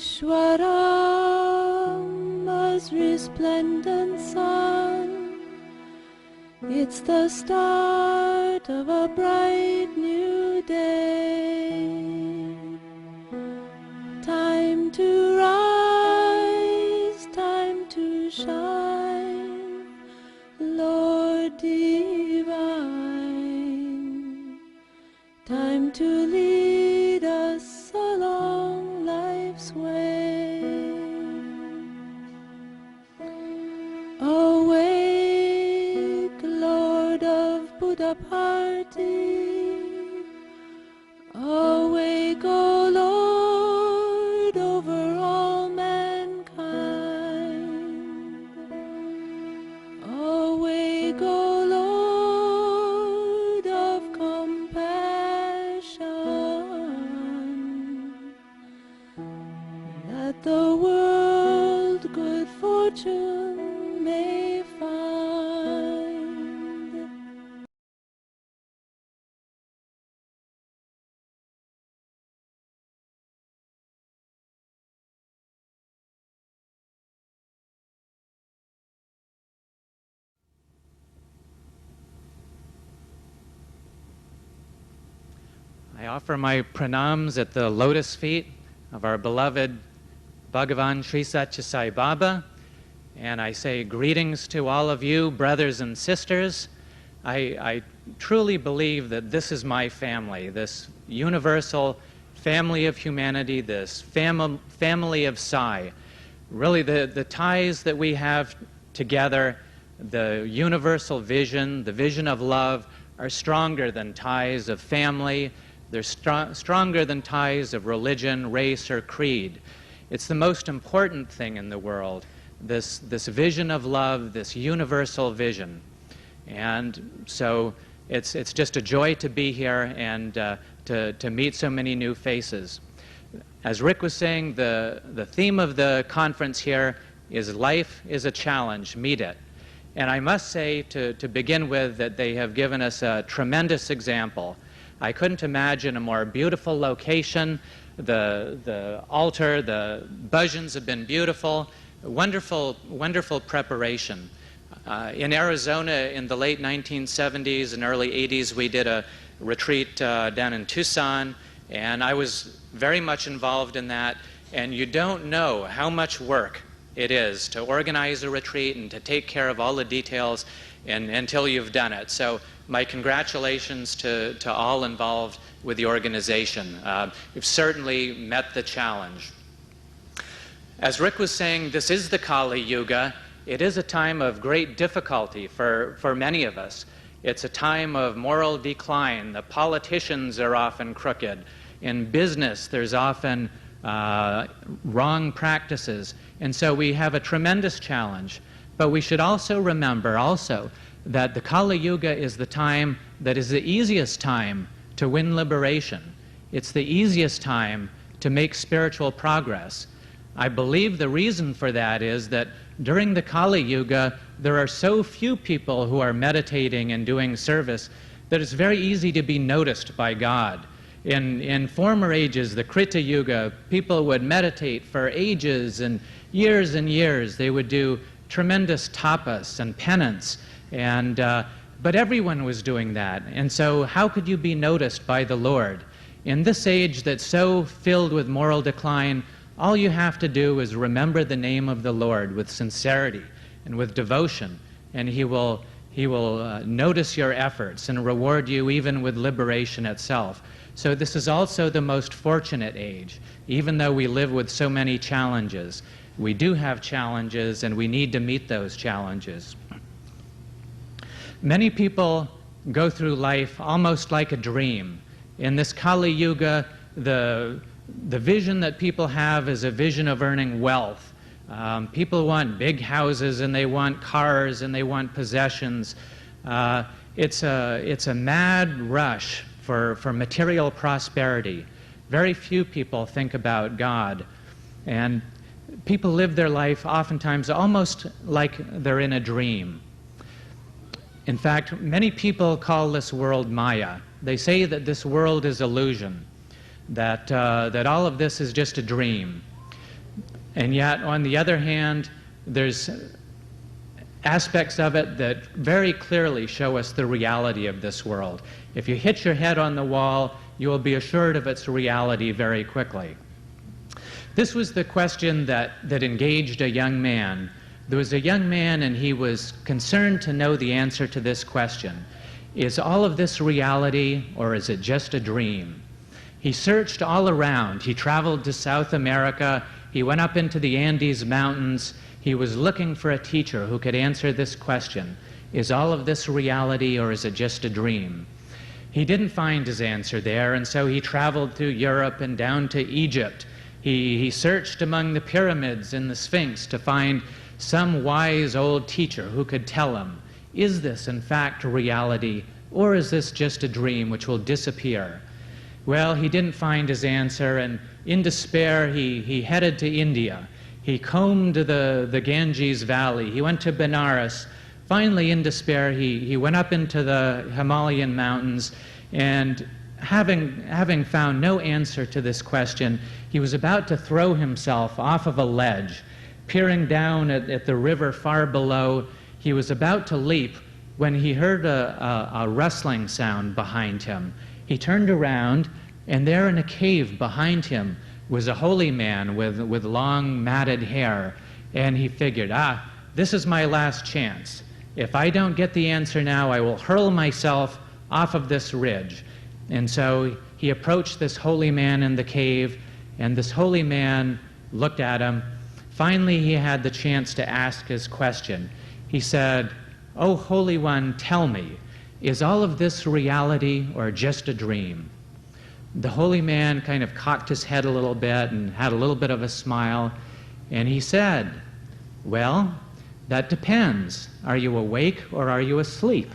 Ishwaram, as resplendent sun. It's the start of a bright new day. Time to rise, time to shine, Lord divine. Time to lead us along life's way. Awake, Lord of Buddha party. Awake, O Lord, over all mankind. Awake, O Lord of compassion. That the world good fortune may find. I offer my pranams at the lotus feet of our beloved Bhagavan Sri Satya Sai Baba, and I say greetings to all of you, brothers and sisters. I truly believe that this is my family, this universal family of humanity, this family of Sai. Really, the ties that we have together, the universal vision, the vision of love, are stronger than ties of family. They're stronger than ties of religion, race, or creed. It's the most important thing in the world, this vision of love, this universal vision. And so it's just a joy to be here and to meet so many new faces. As Rick was saying, the theme of the conference here is Life is a Challenge, Meet It. And I must say, to begin with, that they have given us a tremendous example. I couldn't imagine a more beautiful location. The altar, the bhajans have been beautiful. Wonderful, wonderful preparation. In Arizona in the late 1970s and early 80s, we did a retreat down in Tucson, and I was very much involved in that. And you don't know how much work it is to organize a retreat and to take care of all the details until you've done it. So my congratulations to all involved with the organization. You've certainly met the challenge. As Rick was saying, this is the Kali Yuga. It is a time of great difficulty for many of us. It's a time of moral decline. The politicians are often crooked. In business, there's often wrong practices. And so we have a tremendous challenge. But we should also remember that the Kali Yuga is the time that is the easiest time to win liberation. It's the easiest time to make spiritual progress. I believe the reason for that is that during the Kali Yuga, there are so few people who are meditating and doing service that it's very easy to be noticed by God. In former ages, the Krita Yuga, people would meditate for ages and years. They would do tremendous tapas and penance, but everyone was doing that. And so how could you be noticed by the Lord? In this age that's so filled with moral decline, all you have to do is remember the name of the Lord with sincerity and with devotion, and He will notice your efforts and reward you even with liberation itself. So this is also the most fortunate age. Even though we live with so many challenges, we do have challenges and we need to meet those challenges. Many people go through life almost like a dream. In this Kali Yuga, the vision that people have is a vision of earning wealth. People want big houses and they want cars and they want possessions. It's a mad rush for material prosperity. Very few people think about God. And people live their life oftentimes almost like they're in a dream. In fact, many people call this world Maya. They say that this world is illusion, that all of this is just a dream. And yet, on the other hand, there's aspects of it that very clearly show us the reality of this world. If you hit your head on the wall, you will be assured of its reality very quickly. This was the question that engaged a young man. There was a young man, and he was concerned to know the answer to this question. Is all of this reality, or is it just a dream? He searched all around. He traveled to South America. He went up into the Andes Mountains. He was looking for a teacher who could answer this question. Is all of this reality, or is it just a dream? He didn't find his answer there, and so he traveled through Europe and down to Egypt. He searched among the pyramids and the Sphinx to find some wise old teacher who could tell him, is this in fact reality, or is this just a dream which will disappear? Well, he didn't find his answer, and in despair he headed to India. He combed the Ganges Valley. He went to Benares. Finally, in despair, he went up into the Himalayan mountains, and having found no answer to this question, he was about to throw himself off of a ledge. Peering down at the river far below, he was about to leap when he heard a rustling sound behind him. He turned around, and there in a cave behind him was a holy man with long matted hair. And he figured, this is my last chance. If I don't get the answer now, I will hurl myself off of this ridge. And so he approached this holy man in the cave, and this holy man looked at him. Finally, he had the chance to ask his question. He said, "Oh, Holy One, tell me, is all of this reality or just a dream?" The holy man kind of cocked his head a little bit and had a little bit of a smile, and he said, "Well, that depends. Are you awake or are you asleep?"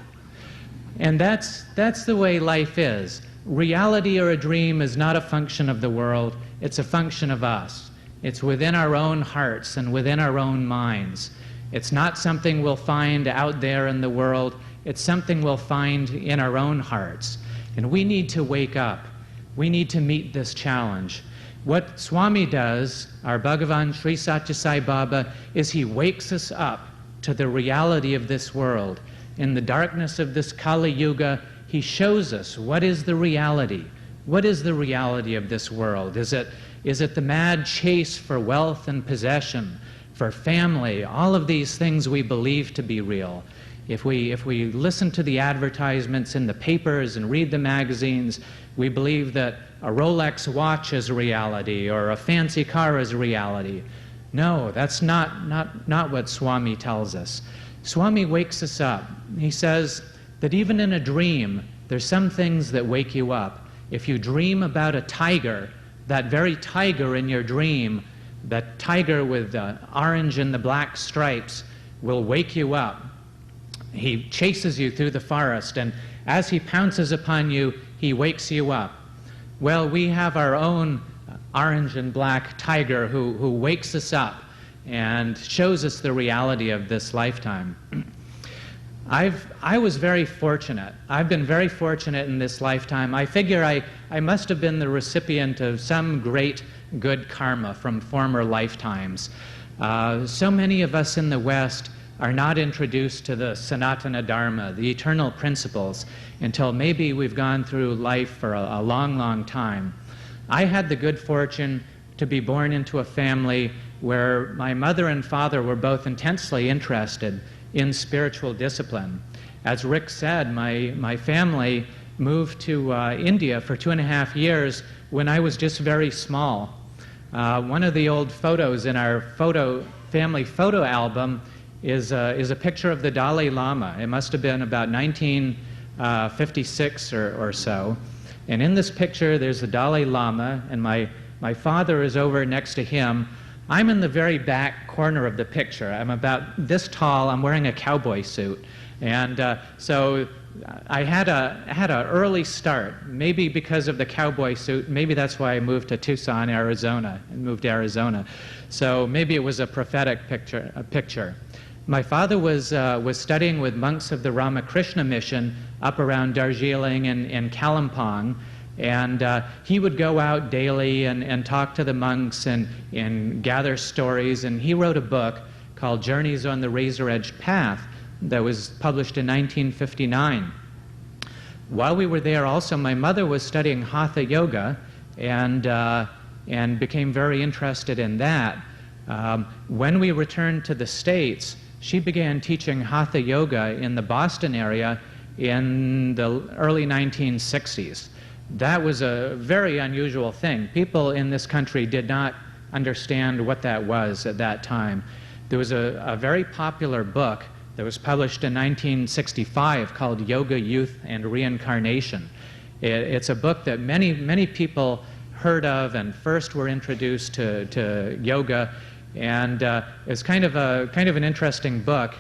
And that's the way life is. Reality or a dream is not a function of the world, it's a function of us. It's within our own hearts and within our own minds. It's not something we'll find out there in the world, it's something we'll find in our own hearts. And we need to wake up. We need to meet this challenge. What Swami does, our Bhagavan Sri Satya Sai Baba, is he wakes us up to the reality of this world. In the darkness of this Kali Yuga, he shows us what is the reality. What is the reality of this world? Is it the mad chase for wealth and possession, for family, all of these things we believe to be real? If we listen to the advertisements in the papers and read the magazines, we believe that a Rolex watch is reality or a fancy car is reality. No, that's not what Swami tells us. Swami wakes us up. He says that even in a dream, there's some things that wake you up. If you dream about a tiger, that very tiger in your dream, that tiger with the orange and the black stripes, will wake you up. He chases you through the forest, and as he pounces upon you, he wakes you up. Well, we have our own orange and black tiger who wakes us up and shows us the reality of this lifetime. I was very fortunate. I've been very fortunate in this lifetime. I figure I must have been the recipient of some great good karma from former lifetimes. So many of us in the West are not introduced to the Sanatana Dharma, the eternal principles, until maybe we've gone through life for a long, long time. I had the good fortune to be born into a family where my mother and father were both intensely interested in spiritual discipline. As Rick said, my family moved to India for 2.5 years when I was just very small. One of the old photos in our family photo album is a picture of the Dalai Lama. It must have been about 1956 or so. And in this picture, there's the Dalai Lama, and my father is over next to him. I'm in the very back corner of the picture. I'm about this tall. I'm wearing a cowboy suit. And so I had an early start, maybe because of the cowboy suit. Maybe that's why I moved to Tucson, Arizona, and moved to Arizona. So maybe it was a prophetic picture. My father was studying with monks of the Ramakrishna mission up around Darjeeling and Kalimpong. And he would go out daily and talk to the monks and gather stories. And he wrote a book called Journeys on the Razor Edge Path that was published in 1959. While we were there also, my mother was studying Hatha Yoga and became very interested in that. When we returned to the States, she began teaching Hatha Yoga in the Boston area in the early 1960s. That was a very unusual thing. People in this country did not understand what that was at that time. There was a very popular book that was published in 1965 called Yoga, Youth, and Reincarnation. It's a book that many people heard of and first were introduced to yoga, and it's kind of an interesting book.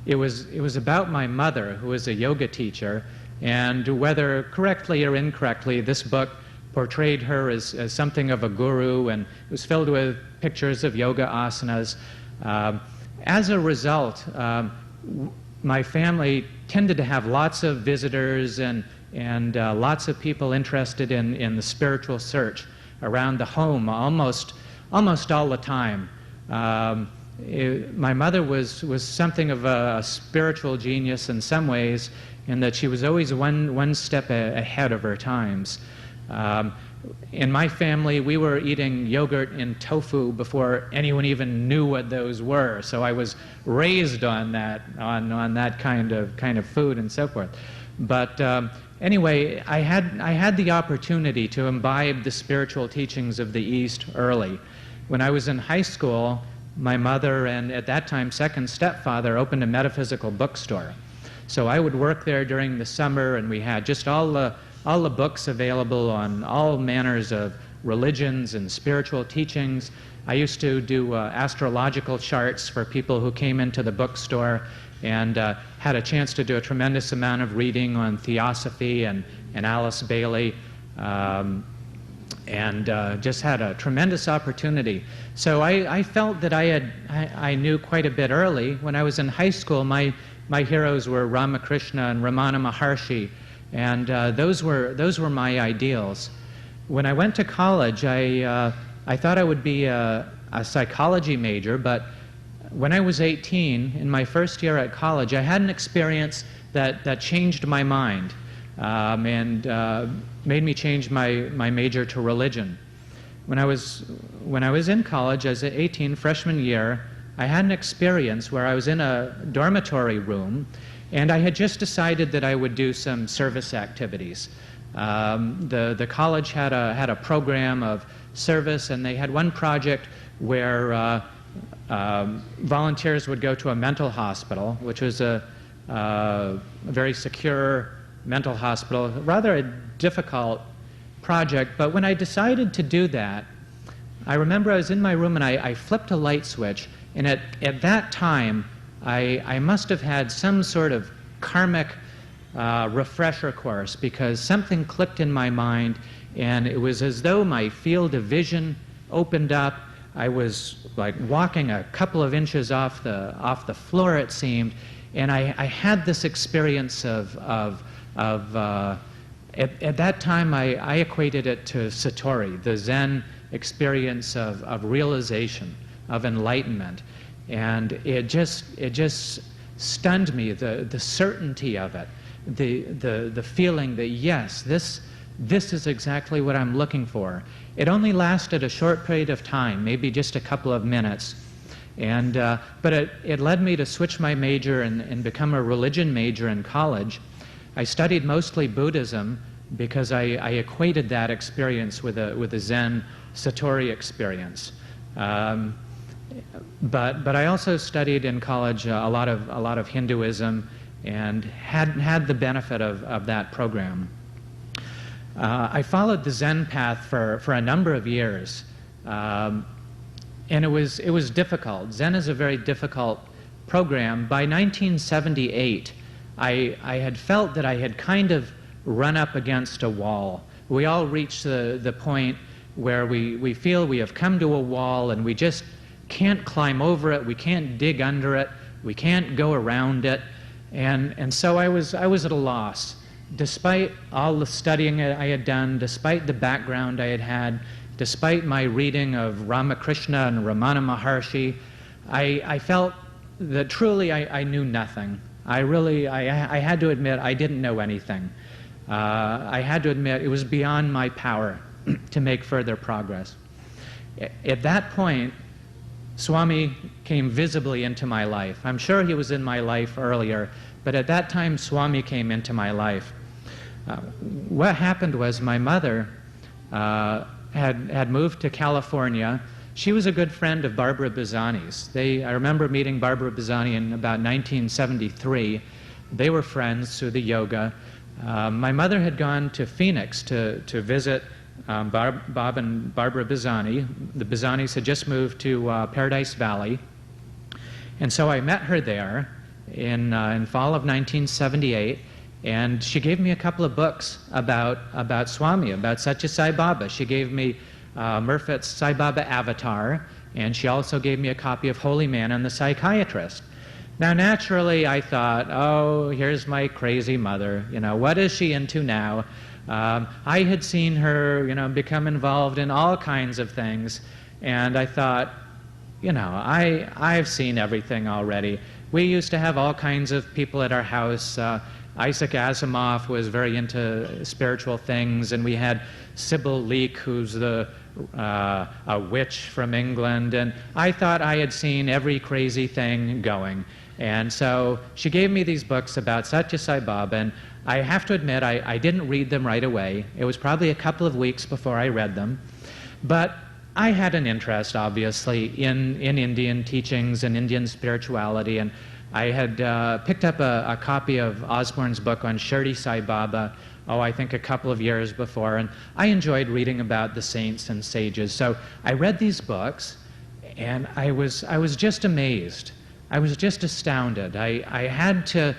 It was about my mother, who was a yoga teacher, and whether correctly or incorrectly, this book portrayed her as something of a guru, and it was filled with pictures of yoga asanas. As a result, my family tended to have lots of visitors and lots of people interested in the spiritual search around the home almost all the time. My mother was something of a spiritual genius in some ways, in that she was always one step ahead of her times. In my family, we were eating yogurt and tofu before anyone even knew what those were. So I was raised on that kind of food and so forth. But anyway, I had the opportunity to imbibe the spiritual teachings of the East early. When I was in high school, my mother and at that time second stepfather opened a metaphysical bookstore. So I would work there during the summer, and we had just all the books available on all manners of religions and spiritual teachings. I used to do astrological charts for people who came into the bookstore, and had a chance to do a tremendous amount of reading on Theosophy and Alice Bailey, and just had a tremendous opportunity. So I felt that I knew quite a bit early. When I was in high school, my heroes were Ramakrishna and Ramana Maharshi, and those were my ideals. When I went to college, I thought I would be a psychology major, but when I was 18, in my first year at college, I had an experience that changed my mind and made me change my major to religion. When I was in college, as an 18 freshman year, I had an experience where I was in a dormitory room, and I had just decided that I would do some service activities. The college had a program of service, and they had one project where volunteers would go to a mental hospital, which was a very secure mental hospital, rather a difficult project. But when I decided to do that, I remember I was in my room and I flipped a light switch, and at that time I must have had some sort of karmic refresher course, because something clicked in my mind, and it was as though my field of vision opened up. I was like walking a couple of inches off the floor, it seemed, and I had this experience of at that time I equated it to Satori, the Zen experience of realization, of enlightenment, and it just stunned me, the certainty of it, the feeling that yes, this is exactly what I'm looking for. It only lasted a short period of time, maybe just a couple of minutes, and but it led me to switch my major and become a religion major in college. I studied mostly Buddhism because I equated that experience with a Zen Satori experience. But I also studied in college a lot of Hinduism, and had the benefit of that program. I followed the Zen path for a number of years, and it was difficult. Zen is a very difficult program. By 1978, I had felt that I had kind of run up against a wall. We all reach the point where we feel we have come to a wall and we just can't climb over it, we can't dig under it, we can't go around it, and so I was at a loss. despite all the studying I had done, despite the background I had had, despite my reading of Ramakrishna and Ramana Maharshi, I felt that truly I knew nothing. I had to admit I didn't know anything. I had to admit it was beyond my power to make further progress. At that point, Swami came visibly into my life. I'm sure he was in my life earlier, but at that time Swami came into my life. What happened was my mother had moved to California. She was a good friend of Barbara Bizani's. I remember meeting Barbara Bizani in about 1973. They were friends through the yoga. My mother had gone to Phoenix to visit Bob and Barbara Bizani. The Bizanis had just moved to Paradise Valley. And so I met her there in fall of 1978, and she gave me a couple of books about Swami, about Satya Sai Baba. She gave me Murphy's Sai Baba Avatar, and she also gave me a copy of Holy Man and the Psychiatrist. Now, naturally, I thought, oh, here's my crazy mother. What is she into now? I had seen her, become involved in all kinds of things, and I thought, I've seen everything already. We used to have all kinds of people at our house. Isaac Asimov was very into spiritual things, and we had Sybil Leek, who's a witch from England, and I thought I had seen every crazy thing going. And so she gave me these books about Satya Sai Baba, and I have to admit I didn't read them right away. It was probably a couple of weeks before I read them. But I had an interest, obviously, in Indian teachings and Indian spirituality, and I had picked up a copy of Osborne's book on Shirdi Sai Baba, I think a couple of years before, and I enjoyed reading about the saints and sages. So I read these books, and I was just amazed. I was just astounded. I had to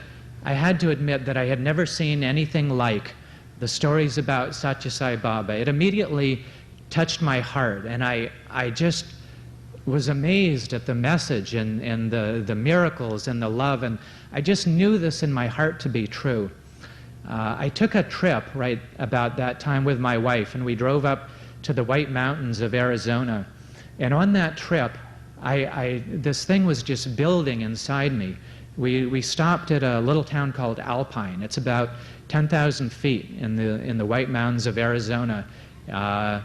admit that I had never seen anything like the stories about Satya Sai Baba. It immediately touched my heart, and I just was amazed at the message and the miracles and the love, and I just knew this in my heart to be true. I took a trip right about that time with my wife, and we drove up to the White Mountains of Arizona. And on that trip, this thing was just building inside me. We stopped at a little town called Alpine. It's about 10,000 feet in the White Mountains of Arizona. That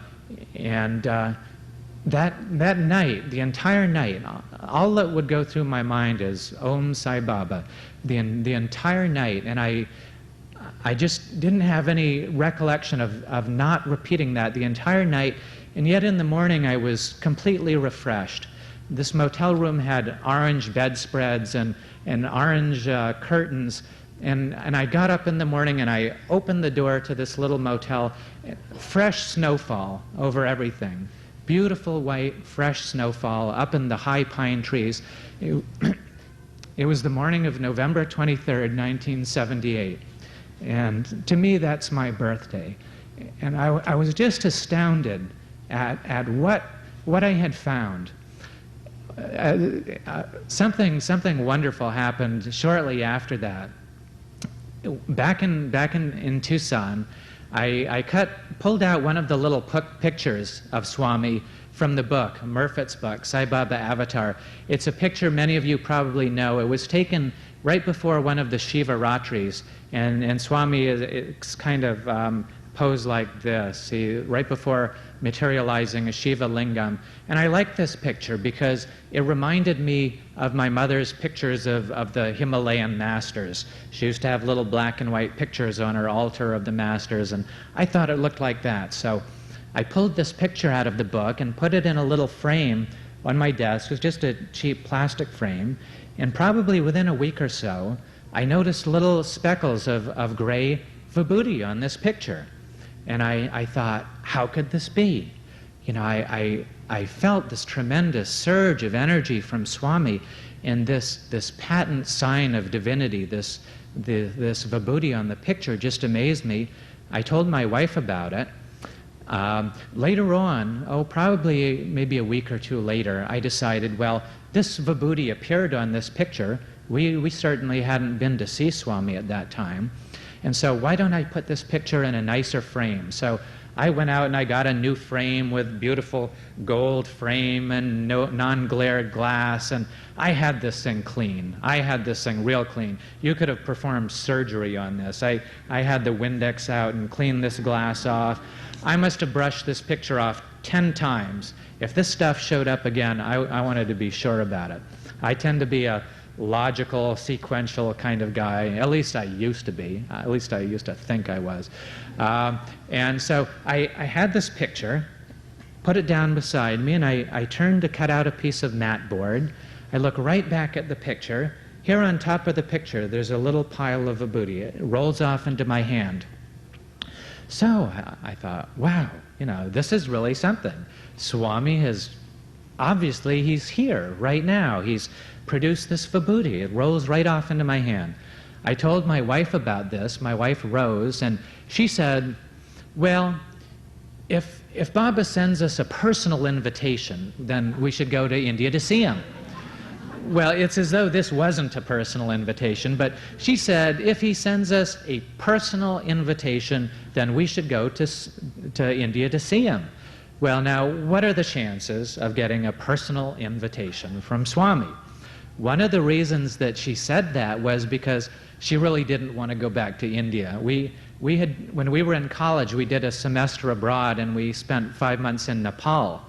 night, the entire night, all that would go through my mind is Om Sai Baba, the entire night. And I just didn't have any recollection of not repeating that the entire night. And yet in the morning, I was completely refreshed. This motel room had orange bedspreads and orange curtains. And I got up in the morning and I opened the door to this little motel. Fresh snowfall over everything. Beautiful white, fresh snowfall up in the high pine trees. It was the morning of November 23rd, 1978. And to me, that's my birthday. And I was just astounded at what I had found. Something wonderful happened shortly after that. Back in Tucson, I pulled out one of the little pictures of Swami from the book, Murphy's book, Sai Baba Avatar. It's a picture many of you probably know. It was taken right before one of the Shiva Ratris, and Swami is kind of posed like this, right before materializing a Shiva lingam. And I like this picture because it reminded me of my mother's pictures of the Himalayan masters. She used to have little black and white pictures on her altar of the masters, and I thought it looked like that. So I pulled this picture out of the book and put it in a little frame on my desk. It was just a cheap plastic frame, and probably within a week or so, I noticed little speckles of gray vibhuti on this picture. And I thought, how could this be? I felt this tremendous surge of energy from Swami, and this patent sign of divinity, this vibhuti on the picture just amazed me. I told my wife about it. Later on, probably maybe a week or two later, I decided, well, this vibhuti appeared on this picture. We certainly hadn't been to see Swami at that time. And so why don't I put this picture in a nicer frame? So I went out and I got a new frame with beautiful gold frame and no non-glared glass, and I had this thing clean. I had this thing real clean. You could have performed surgery on this. I had the Windex out and cleaned this glass off. I must have brushed this picture off 10 times. If this stuff showed up again, I wanted to be sure about it. I tend to be a logical, sequential kind of guy. At least I used to be. At least I used to think I was. And so I had this picture, put it down beside me, and I turned to cut out a piece of mat board. I look right back at the picture. Here on top of the picture, there's a little pile of vibhuti. It rolls off into my hand. So I thought, wow, this is really something. Swami has, obviously he's here right now. He's produced this vibhuti. It rolls right off into my hand. I told my wife about this. My wife Rose, and she said, well, if Baba sends us a personal invitation, then we should go to India to see him. Well, it's as though this wasn't a personal invitation, but she said, if he sends us a personal invitation, then we should go to India to see him. Well, now, what are the chances of getting a personal invitation from Swami? One of the reasons that she said that was because she really didn't want to go back to India. When we were in college, we did a semester abroad, and we spent 5 months in Nepal.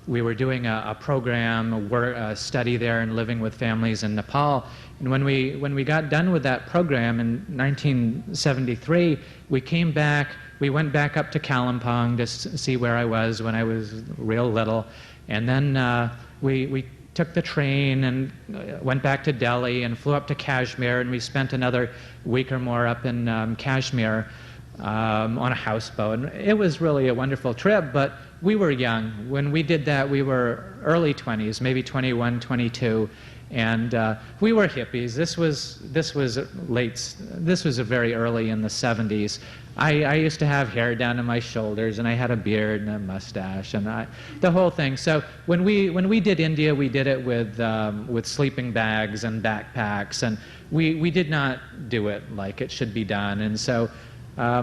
We were doing a program, a study there, and living with families in Nepal. And when we got done with that program in 1973, we came back. We went back up to Kalimpong to see where I was when I was real little, and then we took the train and went back to Delhi and flew up to Kashmir, and we spent another week or more up in Kashmir on a houseboat. And it was really a wonderful trip, but we were young. When we did that, we were early 20s, maybe 21, 22, and we were hippies. This was very early in the 70s. I used to have hair down to my shoulders, and I had a beard and a mustache, and the whole thing. So when we did India, we did it with sleeping bags and backpacks, and we did not do it like it should be done. And so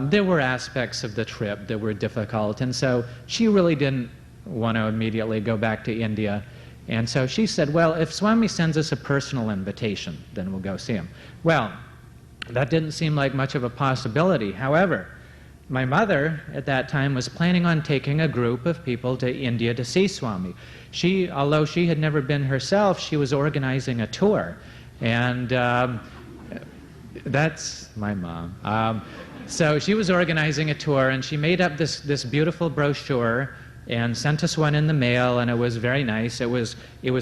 there were aspects of the trip that were difficult, and so she really didn't want to immediately go back to India. And so she said, well, if Swami sends us a personal invitation, then we'll go see him. Well, that didn't seem like much of a possibility. However, my mother at that time was planning on taking a group of people to India to see Swami. Although she had never been herself, she was organizing a tour. And that's my mom. So she was organizing a tour, and she made up this beautiful brochure and sent us one in the mail, and it was very nice. It was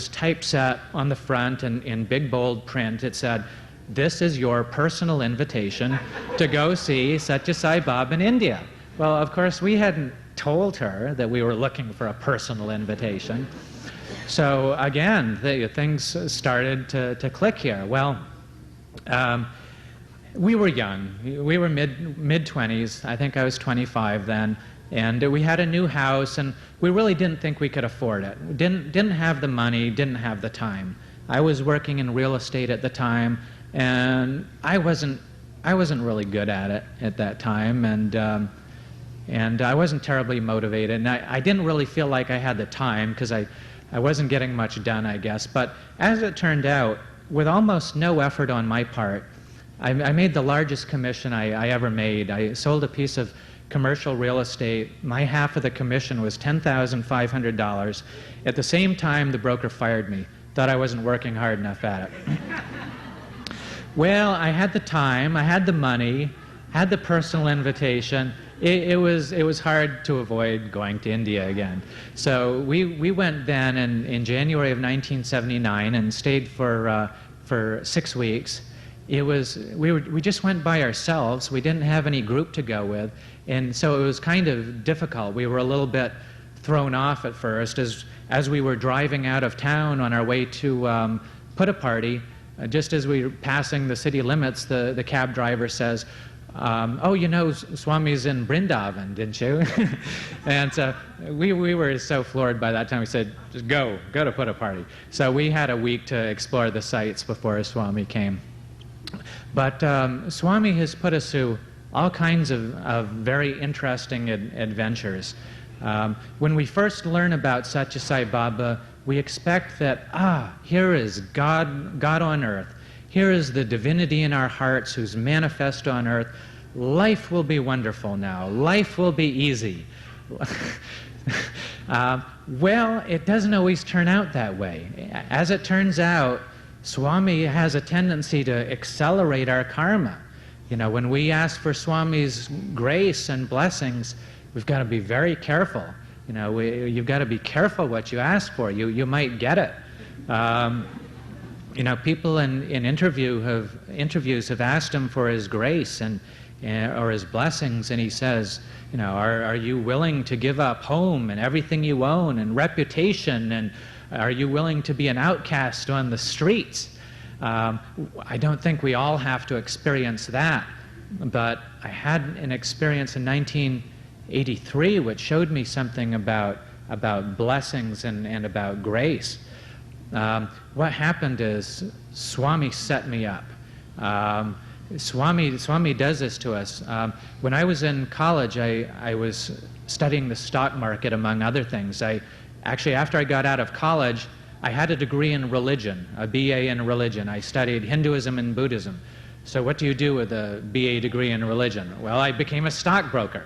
typeset on the front, and in big bold print it said, "This is your personal invitation to go see Satya Sai Baba in India." Well, of course, we hadn't told her that we were looking for a personal invitation. So again, things started to click here. Well, we were young. We were mid-20s. I think I was 25 then. And we had a new house, and we really didn't think we could afford it. We didn't have the money, didn't have the time. I was working in real estate at the time, and I wasn't really good at it at that time, and I wasn't terribly motivated, and I didn't really feel like I had the time because I wasn't getting much done, I guess. But as it turned out, with almost no effort on my part, I made the largest commission I ever made. I sold a piece of commercial real estate. My half of the commission was $10,500. At the same time, the broker fired me. Thought I wasn't working hard enough at it. Well, I had the time, I had the money, had the personal invitation. It was hard to avoid going to India again. So we went then in January of 1979 and stayed for 6 weeks. We just went by ourselves. We didn't have any group to go with, and so it was kind of difficult. We were a little bit thrown off at first as we were driving out of town on our way to Puttaparthi. Just as we were passing the city limits, the cab driver says, "Oh, you know, Swami's in Vrindavan, didn't you?" And so we were so floored by that time. We said, "Just go to Puttaparthi." So we had a week to explore the sites before Swami came. But Swami has put us through all kinds of very interesting adventures. When we first learn about Satya Sai Baba, we expect that, here is God on earth. Here is the divinity in our hearts who's manifest on earth. Life will be wonderful now. Life will be easy. Well, it doesn't always turn out that way. As it turns out, Swami has a tendency to accelerate our karma. You know, when we ask for Swami's grace and blessings, we've got to be very careful. You know, you've got to be careful what you ask for. You might get it. You know, people in interviews have asked him for his grace or his blessings, and he says, you know, are you willing to give up home and everything you own and reputation, and are you willing to be an outcast on the streets? I don't think we all have to experience that, but I had an experience in 1983 which showed me something about blessings and about grace. What happened is Swami set me up. Swami does this to us. When I was in college, I was studying the stock market, among other things. Actually, after I got out of college, I had a degree in religion, a BA in religion. I studied Hinduism and Buddhism. So what do you do with a BA degree in religion? Well, I became a stockbroker.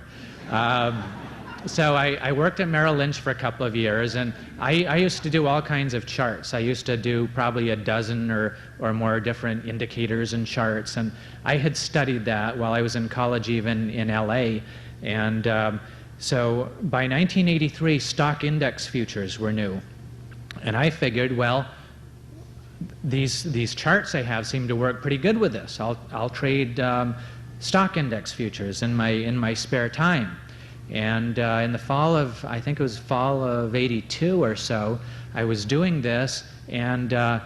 So I worked at Merrill Lynch for a couple of years, and I used to do all kinds of charts. I used to do probably a dozen or more different indicators and charts, and I had studied that while I was in college, even in LA. And so by 1983, stock index futures were new. And I figured, well, these charts I have seem to work pretty good with this. I'll trade stock index futures in my spare time. And in the fall of, I think it was fall of '82 or so, I was doing this, and I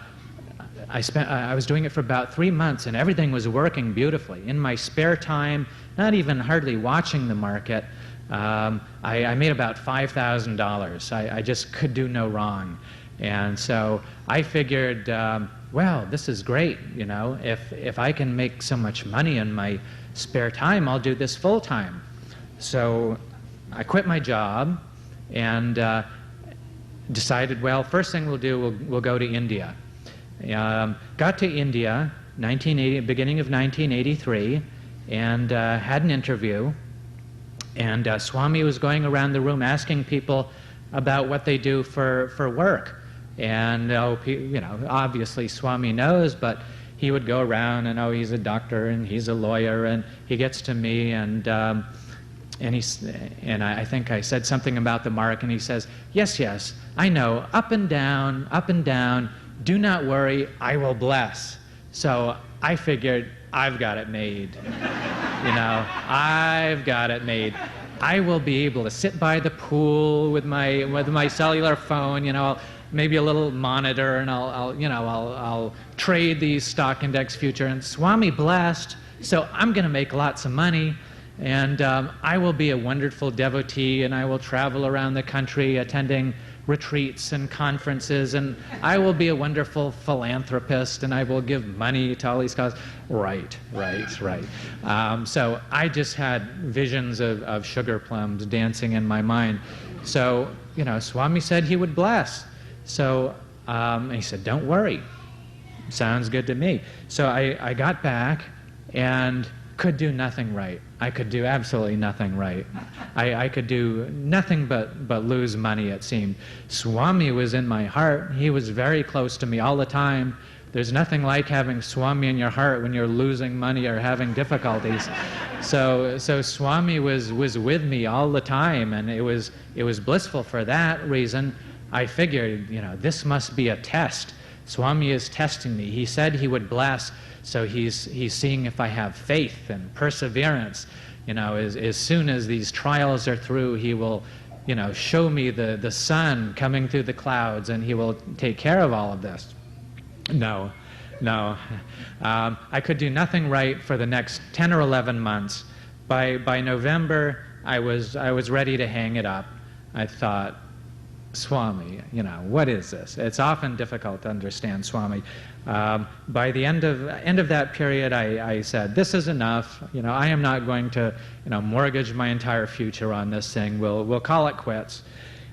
was doing it for about 3 months, and everything was working beautifully. In my spare time, not even hardly watching the market, I made about $5,000. I just could do no wrong. And so I figured, well, this is great, you know. If I can make so much money in my spare time, I'll do this full time. So I quit my job and decided, well, first thing we'll do, we'll go to India. Got to India, beginning of 1983, and had an interview. And Swami was going around the room asking people about what they do for work. And you know, obviously Swami knows, but he would go around and, he's a doctor and he's a lawyer, and he gets to me and I think I said something about the mark, and he says, yes, I know, up and down, do not worry, I will bless. So I figured, I've got it made. You know, I've got it made. I will be able to sit by the pool with my cellular phone, you know, maybe a little monitor, and I'll trade these stock index futures. And Swami blessed, so I'm going to make lots of money. And I will be a wonderful devotee, and I will travel around the country attending retreats and conferences, and I will be a wonderful philanthropist, and I will give money to all these causes. Right. So I just had visions of sugar plums dancing in my mind. So, you know, Swami said he would bless. So he said, don't worry. Sounds good to me. So I got back and could do nothing right. I could do absolutely nothing right. I could do nothing but lose money, it seemed. Swami was in my heart. He was very close to me all the time. There's nothing like having Swami in your heart when you're losing money or having difficulties. So Swami was with me all the time, and it was blissful for that reason. I figured, you know, this must be a test. Swami is testing me. He said he would bless, so he's seeing if I have faith and perseverance. You know, as soon as these trials are through, he will, you know, show me the sun coming through the clouds, and he will take care of all of this. No. I could do nothing right for the next 10 or 11 months. By November, I was ready to hang it up. I thought, Swami, what is this? It's often difficult to understand Swami. By the end of that period, I said, this is enough. I am not going to, mortgage my entire future on this thing. We'll call it quits.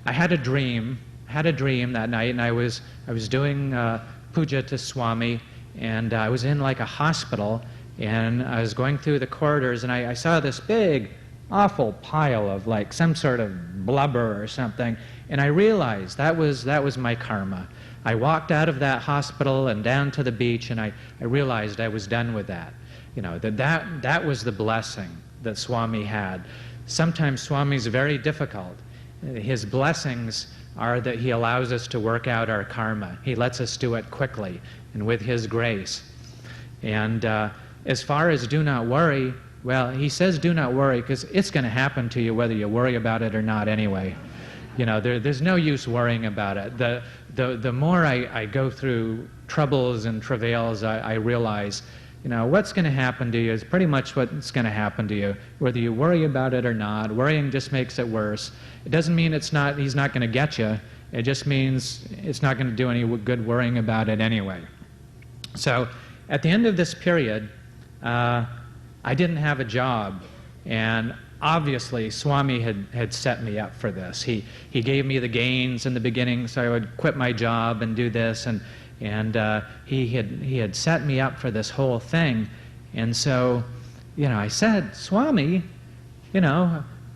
I had a dream that night, and I was doing puja to Swami, and I was in like a hospital, and I was going through the corridors, and I saw this big, awful pile of like some sort of blubber or something, and I realized that was my karma. I walked out of that hospital and down to the beach, and I realized I was done with that. That was the blessing that Swami had. Sometimes Swami's very difficult. His blessings are that he allows us to work out our karma. He lets us do it quickly and with his grace. And as far as do not worry, well, he says do not worry because it's going to happen to you whether you worry about it or not anyway. There's no use worrying about it. The more I go through troubles and travails, I realize, what's going to happen to you is pretty much what's going to happen to you, whether you worry about it or not. Worrying just makes it worse. It doesn't mean he's not going to get you. It just means it's not going to do any good worrying about it anyway. So at the end of this period, I didn't have a job, and obviously Swami had set me up for this. He gave me the gains in the beginning so I would quit my job and do this, and he had set me up for this whole thing. And so, I said, Swami,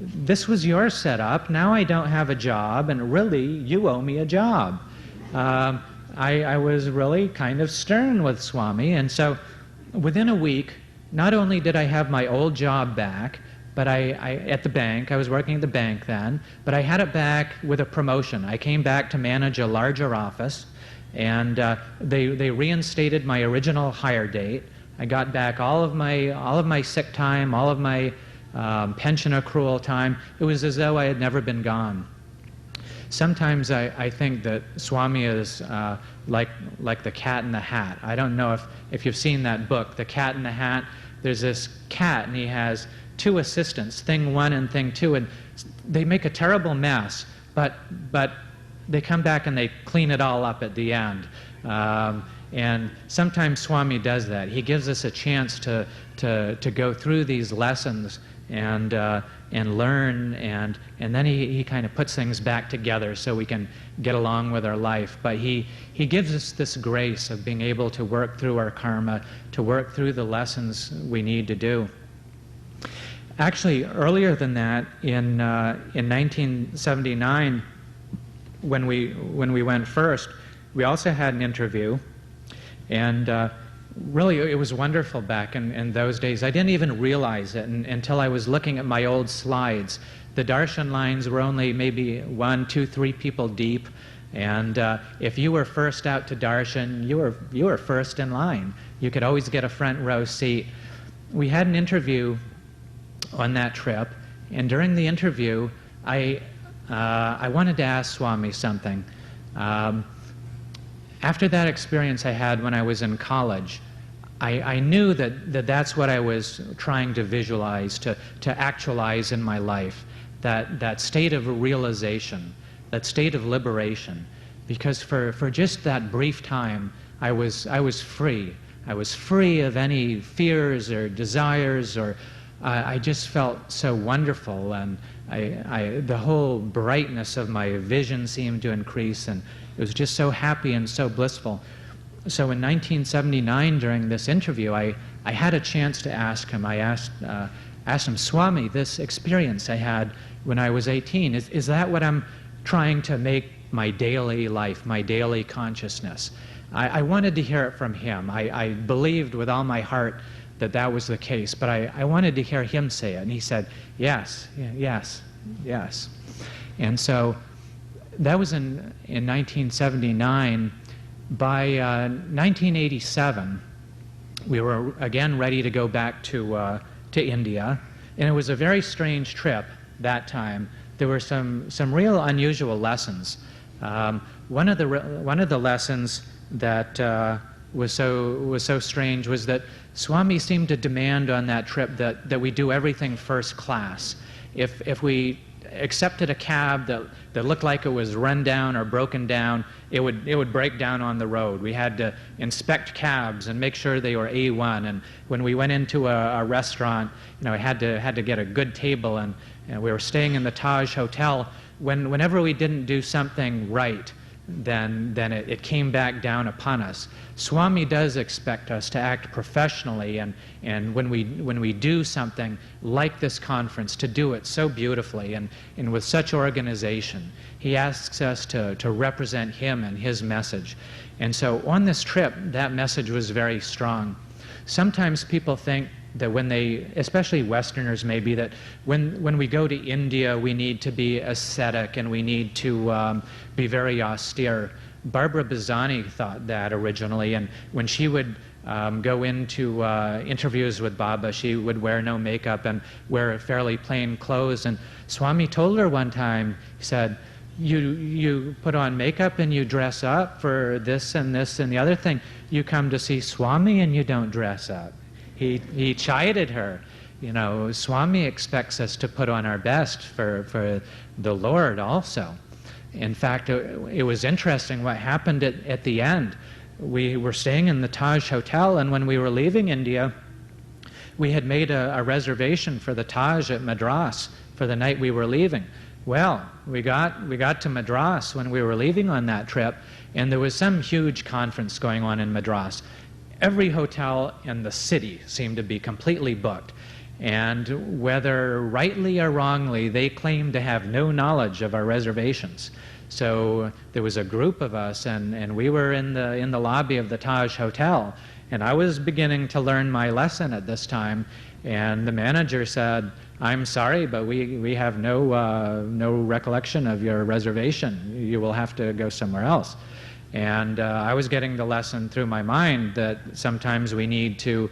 this was your setup. Now I don't have a job, and really, you owe me a job. I was really kind of stern with Swami, and so within a week, not only did I have my old job back, but at the bank, I was working at the bank then, but I had it back with a promotion. I came back to manage a larger office, and they reinstated my original hire date. I got back all of my sick time, all of my pension accrual time. It was as though I had never been gone. Sometimes I think that Swami is like the cat in the hat. I don't know if you've seen that book, The Cat in the Hat. There's this cat, and he has two assistants, thing one and thing two, and they make a terrible mess, but they come back and they clean it all up at the end. And sometimes Swami does that. He gives us a chance to go through these lessons and learn, and then he kind of puts things back together so we can get along with our life. But he gives us this grace of being able to work through our karma, to work through the lessons we need to do. Actually, earlier than that, in 1979, when we went first, we also had an interview, and really it was wonderful back in those days. I didn't even realize it until I was looking at my old slides. The darshan lines were only maybe 1, 2, 3 people deep, and if you were first out to darshan, you were first in line. You could always get a front row seat. We had an interview on that trip, and during the interview, I wanted to ask Swami something. After that experience I had when I was in college, I knew that's what I was trying to visualize, to actualize in my life, that state of realization, that state of liberation. Because for just that brief time, I was free. I was free of any fears or desires, or I just felt so wonderful, and the whole brightness of my vision seemed to increase, and it was just so happy and so blissful. So in 1979, during this interview, I had a chance to ask him. I asked him, Swami, this experience I had when I was 18, is that what I'm trying to make my daily life, my daily consciousness? I wanted to hear it from him. I believed with all my heart that was the case, but I wanted to hear him say it. And he said, yes, yes, yes. And so that was in 1979. By 1987, we were again ready to go back to India, and it was a very strange trip that time. There were some real unusual lessons. One of the lessons that was so strange was that Swami seemed to demand on that trip that we do everything first class. if we accepted a cab that looked like it was run down or broken down, it would break down on the road. We had to inspect cabs and make sure they were A1. And when we went into a restaurant, we had to get a good table. And we were staying in the Taj Hotel. Whenever we didn't do something right, then it came back down upon us. Swami does expect us to act professionally, and when we do something like this conference, to do it so beautifully and with such organization. He asks us to represent him and his message. And so on this trip, that message was very strong. Sometimes people think that when they, especially Westerners maybe, that when we go to India, we need to be ascetic and we need to be very austere. Barbara Bazani thought that originally, and when she would go into interviews with Baba, she would wear no makeup and wear fairly plain clothes. And Swami told her one time, he said, you put on makeup and you dress up for this and this and the other thing. You come to see Swami and you don't dress up. He chided her. Swami expects us to put on our best for the Lord also. In fact, it was interesting what happened at the end. We were staying in the Taj Hotel, and when we were leaving India, we had made a reservation for the Taj at Madras for the night we were leaving. Well, we got to Madras when we were leaving on that trip, and there was some huge conference going on in Madras. Every hotel in the city seemed to be completely booked. And whether rightly or wrongly, they claimed to have no knowledge of our reservations. So there was a group of us, and we were in the lobby of the Taj Hotel. And I was beginning to learn my lesson at this time. And the manager said, "I'm sorry, but we have no recollection of your reservation. You will have to go somewhere else." And I was getting the lesson through my mind that sometimes we need to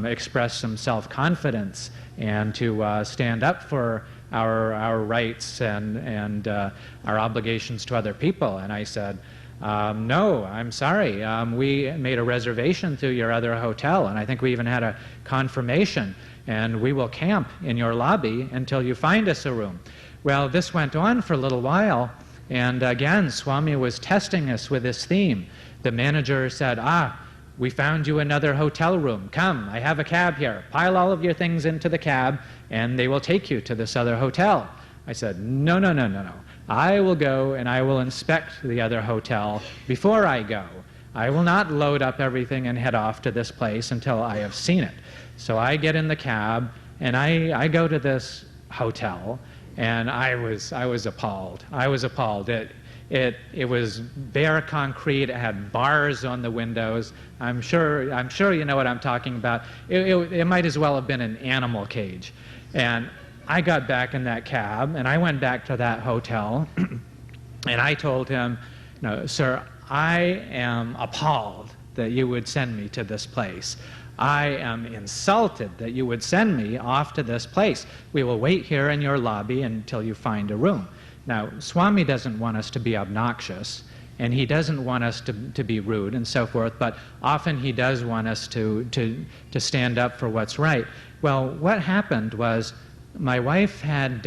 express some self-confidence and to stand up for our rights and our obligations to other people. And I said, "No, I'm sorry. We made a reservation through your other hotel, and I think we even had a confirmation, and we will camp in your lobby until you find us a room." Well, this went on for a little while. And again, Swami was testing us with this theme. The manager said, "We found you another hotel room. Come, I have a cab here. Pile all of your things into the cab, and they will take you to this other hotel." I said, No. I will go and I will inspect the other hotel before I go. I will not load up everything and head off to this place until I have seen it." So I get in the cab, and I go to this hotel. And I was appalled. I was appalled. It was bare concrete. It had bars on the windows. I'm sure you know what I'm talking about. It might as well have been an animal cage. And I got back in that cab, and I went back to that hotel, and I told him, "No, sir, I am appalled that you would send me to this place. I am insulted that you would send me off to this place. We will wait here in your lobby until you find a room." Now, Swami doesn't want us to be obnoxious, and he doesn't want us to be rude and so forth, but often he does want us to stand up for what's right. Well, what happened was my wife had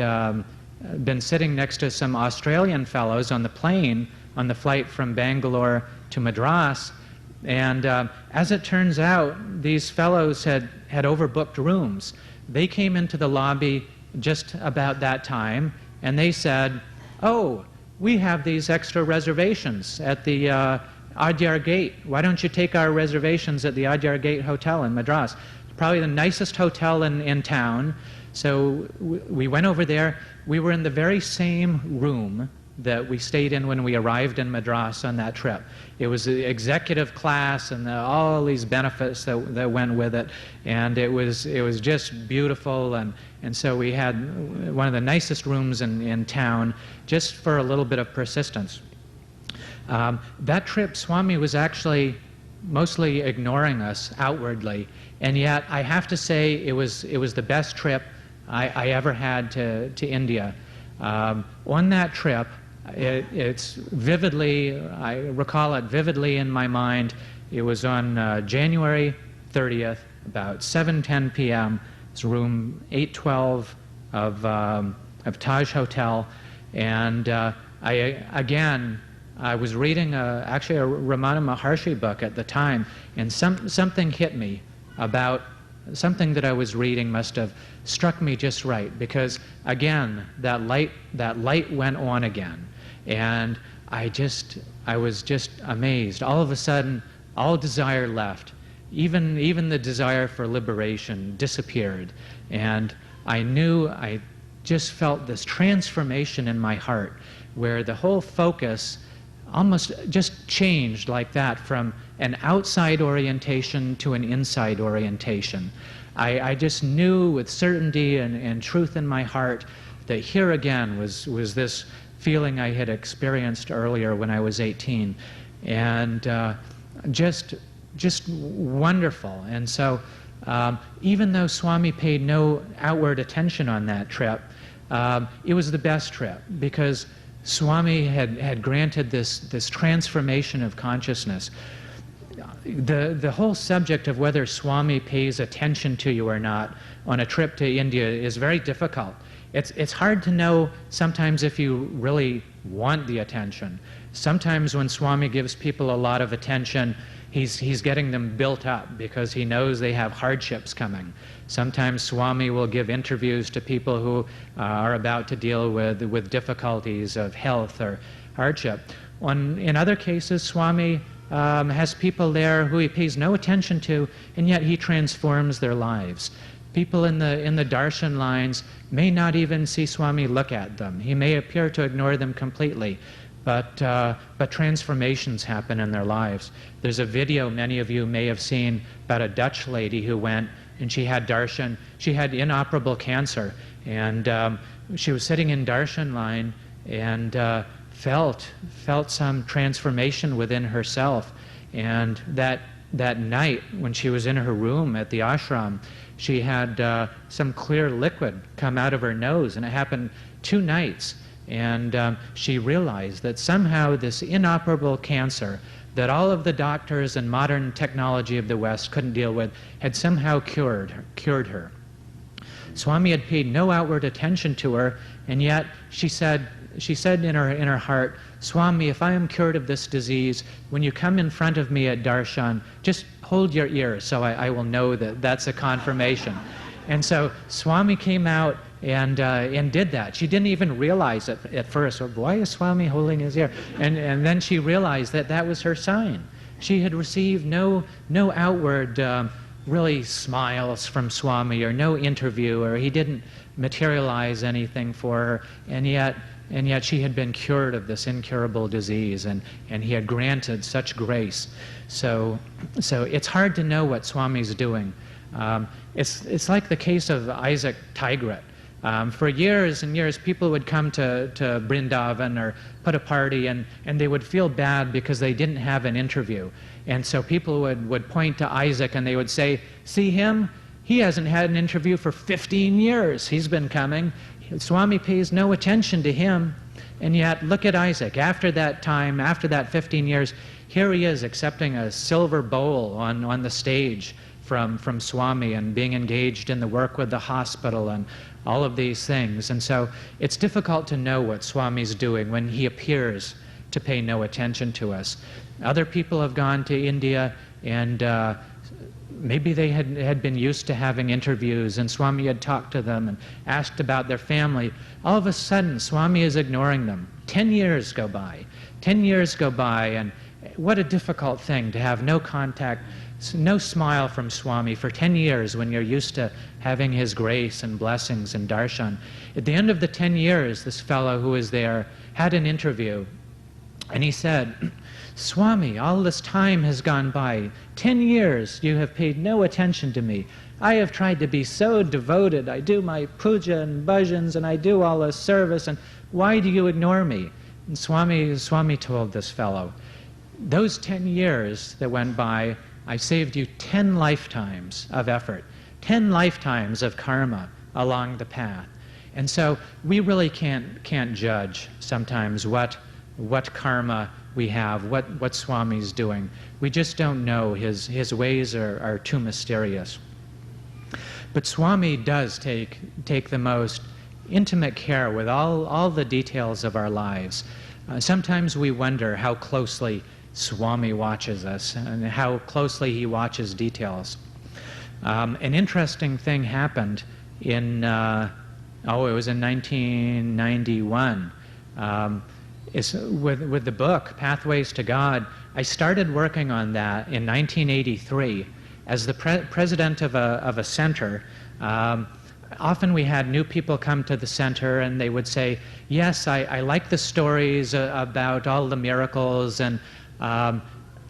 been sitting next to some Australian fellows on the plane on the flight from Bangalore to Madras. And as it turns out, these fellows had overbooked rooms. They came into the lobby just about that time, and they said, "Oh, we have these extra reservations at the Adyar Gate. Why don't you take our reservations at the Adyar Gate Hotel in Madras? Probably the nicest hotel in town." So we went over there. We were in the very same room that we stayed in when we arrived in Madras on that trip. It was the executive class and all these benefits that went with it, and it was just beautiful. And so we had one of the nicest rooms in town, just for a little bit of persistence. That trip, Swami was actually mostly ignoring us outwardly, and yet I have to say it was the best trip I ever had to India. On that trip, it's vividly, I recall it vividly in my mind. It was on January 30th, about 7:10 p.m. It's room 812 of Taj Hotel, and I was reading actually a Ramana Maharshi book at the time, and something hit me about something that I was reading must have struck me just right, because again that light went on again, and I was just amazed. All of a sudden, all desire left. Even the desire for liberation disappeared, and I just felt this transformation in my heart, where the whole focus almost just changed like that, from an outside orientation to an inside orientation. I just knew with certainty and truth in my heart that here again was this feeling I had experienced earlier when I was 18, and just wonderful. And so even though Swami paid no outward attention on that trip, it was the best trip, because Swami had granted this transformation of consciousness. The whole subject of whether Swami pays attention to you or not on a trip to India is very difficult. It's hard to know sometimes if you really want the attention. Sometimes when Swami gives people a lot of attention, he's getting them built up because he knows they have hardships coming. Sometimes Swami will give interviews to people who are about to deal with difficulties of health or hardship. In other cases, Swami has people there who he pays no attention to, and yet he transforms their lives. People in the darshan lines may not even see Swami look at them. He may appear to ignore them completely, but transformations happen in their lives. There's a video many of you may have seen about a Dutch lady who went, and she had darshan. She had inoperable cancer, and she was sitting in darshan line and felt some transformation within herself. And that night, when she was in her room at the ashram, she had some clear liquid come out of her nose, and it happened 2 nights. And she realized that somehow this inoperable cancer that all of the doctors and modern technology of the West couldn't deal with had somehow cured her. Swami had paid no outward attention to her, and yet she said in her heart, "Swami, if I am cured of this disease, when you come in front of me at darshan, just hold your ear so I will know that that's a confirmation." And so Swami came out and did that. She didn't even realize it at first. Why is Swami holding his ear? And then she realized that was her sign. She had received no outward really smiles from Swami, or no interview, or he didn't materialize anything for her, and yet she had been cured of this incurable disease, and he had granted such grace. So it's hard to know what Swami's doing. It's like the case of Isaac Tigret. For years and years, people would come to Vrindavan or put a party, and they would feel bad because they didn't have an interview. And so people would point to Isaac and they would say, "See him? He hasn't had an interview for 15 years. He's been coming. Swami pays no attention to him." And yet, look at Isaac. After that time, after that 15 years, here he is accepting a silver bowl on the stage from Swami, and being engaged in the work with the hospital and all of these things. And so it's difficult to know what Swami's doing when he appears to pay no attention to us. Other people have gone to India, and maybe they had been used to having interviews, and Swami had talked to them and asked about their family. All of a sudden, Swami is ignoring them. 10 years go by. 10 years go by, and what a difficult thing to have no contact, no smile from Swami for 10 years when you're used to having his grace and blessings and darshan. At the end of the 10 years, this fellow who was there had an interview, and he said, "Swami, all this time has gone by. 10 years you have paid no attention to me. I have tried to be so devoted. I do my puja and bhajans, and I do all this service, and why do you ignore me?" And Swami told this fellow, "Those 10 years that went by, I saved you 10 lifetimes of effort, 10 lifetimes of karma along the path." And so we really can't judge sometimes what karma we have, what Swami's doing. We just don't know. His ways are too mysterious. But Swami does take the most intimate care with all the details of our lives. Sometimes we wonder how closely Swami watches us and how closely he watches details. An interesting thing happened in, it was in 1991. With the book, Pathways to God, I started working on that in 1983. As the president of a center, often we had new people come to the center and they would say, yes, I like the stories about all the miracles and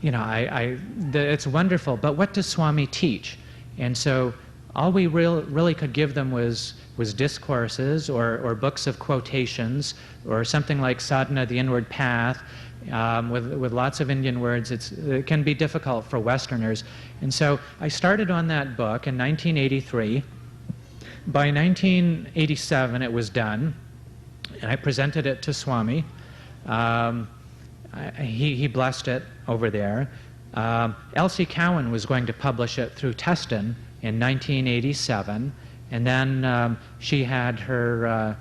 it's wonderful, but what does Swami teach? And so all we really could give them was discourses or books of quotations or something like Sadhana, the Inward Path, with lots of Indian words. It can be difficult for Westerners. And so I started on that book in 1983. By 1987 it was done, and I presented it to Swami. He blessed it over there. Elsie Cowan was going to publish it through Teston in 1987, and then she had her,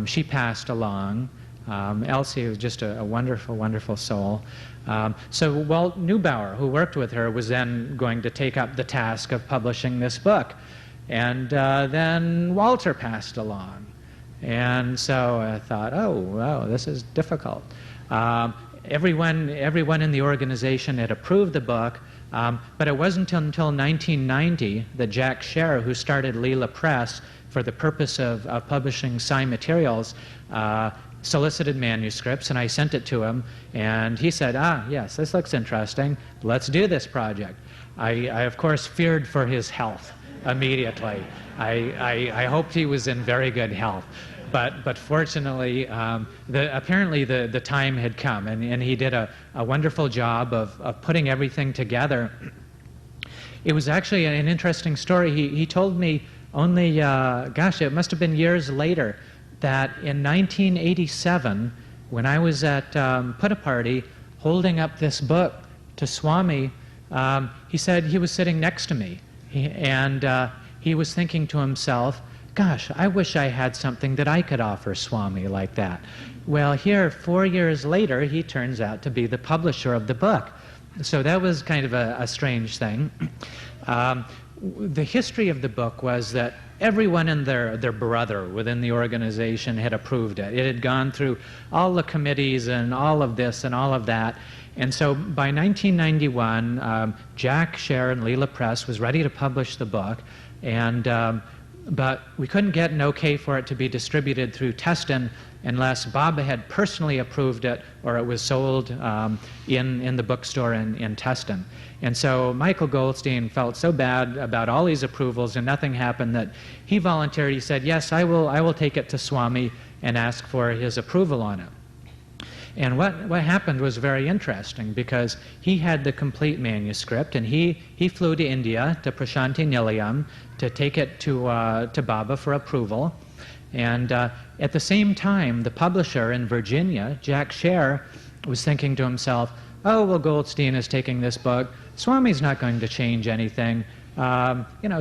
she passed along. Elsie was just a wonderful, wonderful soul. So Walt Neubauer, who worked with her, was then going to take up the task of publishing this book. And then Walter passed along. And so I thought, oh, wow, this is difficult. Everyone in the organization had approved the book, but it wasn't until 1990 that Jack Scher, who started Leela Press for the purpose of publishing Sai materials, solicited manuscripts, and I sent it to him, and he said, yes, this looks interesting. Let's do this project. I of course, feared for his health immediately. I hoped he was in very good health. But fortunately, apparently the time had come, and he did a wonderful job of putting everything together. It was actually an interesting story. He told me only, it must have been years later, that in 1987, when I was at Puttaparthi holding up this book to Swami, he said he was sitting next to me, and he was thinking to himself, gosh, I wish I had something that I could offer Swami like that. Well, here, 4 years later, he turns out to be the publisher of the book. So that was kind of a strange thing. The history of the book was that everyone and their brother within the organization had approved it. It had gone through all the committees and all of this and all of that. And so by 1991, Jack Scher and Leela Press was ready to publish the book, and but we couldn't get an okay for it to be distributed through Teston unless Baba had personally approved it or it was sold in the bookstore in Teston. And so Michael Goldstein felt so bad about all these approvals and nothing happened that he volunteered. He said, yes, I will take it to Swami and ask for his approval on it. And what happened was very interesting, because he had the complete manuscript, and he flew to India, to Prashanti Nilayam, to take it to Baba for approval. And at the same time, the publisher in Virginia, Jack Scher, was thinking to himself, oh, well, Goldstein is taking this book. Swami's not going to change anything.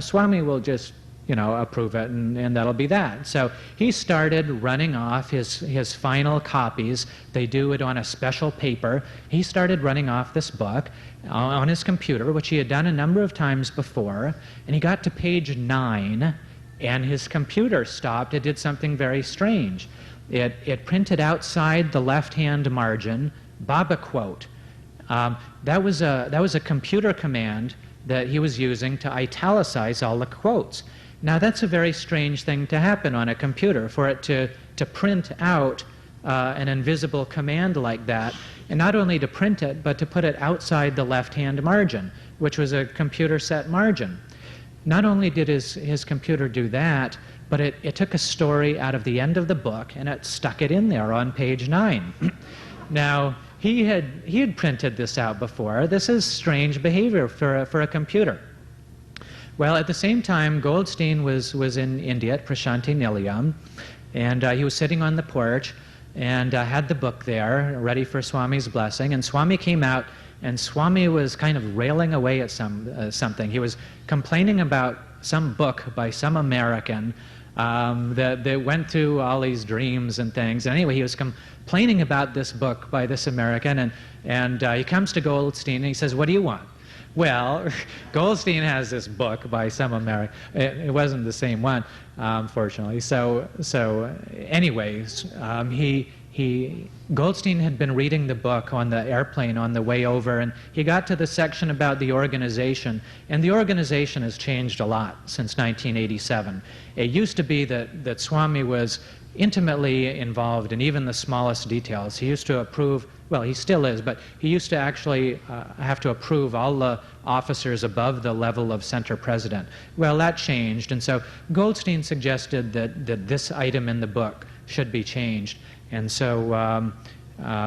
Swami will just approve it, and that'll be that. So he started running off his final copies. They do it on a special paper. He started running off this book on his computer, which he had done a number of times before, and he got to page 9, and his computer stopped. It did something very strange. It printed outside the left-hand margin, Baba quote. That was a computer command that he was using to italicize all the quotes. Now, that's a very strange thing to happen on a computer, for it to print out an invisible command like that, and not only to print it, but to put it outside the left-hand margin, which was a computer-set margin. Not only did his computer do that, but it took a story out of the end of the book, and it stuck it in there on page 9. Now, he had printed this out before. This is strange behavior for a computer. Well, at the same time, Goldstein was in India at Prashanti Nilayam, and he was sitting on the porch and had the book there, ready for Swami's blessing. And Swami came out, and Swami was kind of railing away at something. He was complaining about some book by some American that went through all these dreams and things. And anyway, he was complaining about this book by this American, and he comes to Goldstein and he says, "What do you want?" Well, Goldstein has this book by some American. It wasn't the same one, fortunately. So anyways, Goldstein had been reading the book on the airplane on the way over, and he got to the section about the organization, and the organization has changed a lot since 1987. It used to be that Swami was intimately involved in even the smallest details. He used to approve, well, he still is, but he used to actually have to approve all the officers above the level of center president. Well, that changed, and so Goldstein suggested that this item in the book should be changed. And so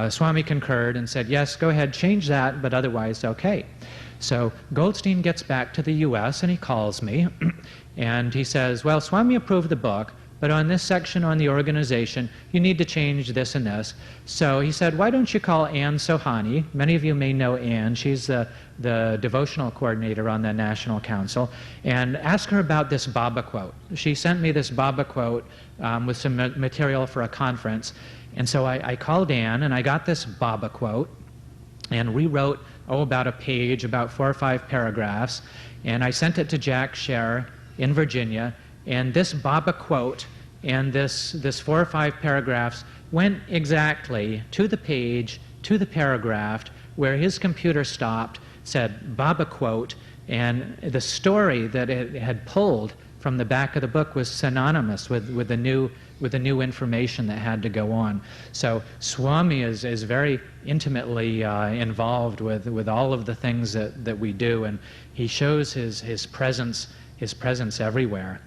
Swami concurred and said, yes, go ahead, change that, but otherwise okay. So Goldstein gets back to the US and he calls me and he says, well, Swami approved the book, but on this section on the organization, you need to change this and this. So he said, why don't you call Ann Sohani? Many of you may know Ann. She's the devotional coordinator on the National Council. And ask her about this Baba quote. She sent me this Baba quote with some material for a conference. And so I called Ann, and I got this Baba quote and rewrote, about a page, about 4 or 5 paragraphs. And I sent it to Jack Scher in Virginia. And this Baba quote and this 4 or 5 paragraphs went exactly to the page, to the paragraph, where his computer stopped, said Baba quote, and the story that it had pulled from the back of the book was synonymous with the new information that had to go on. So Swami is very intimately involved with all of the things that we do, and he shows his presence everywhere.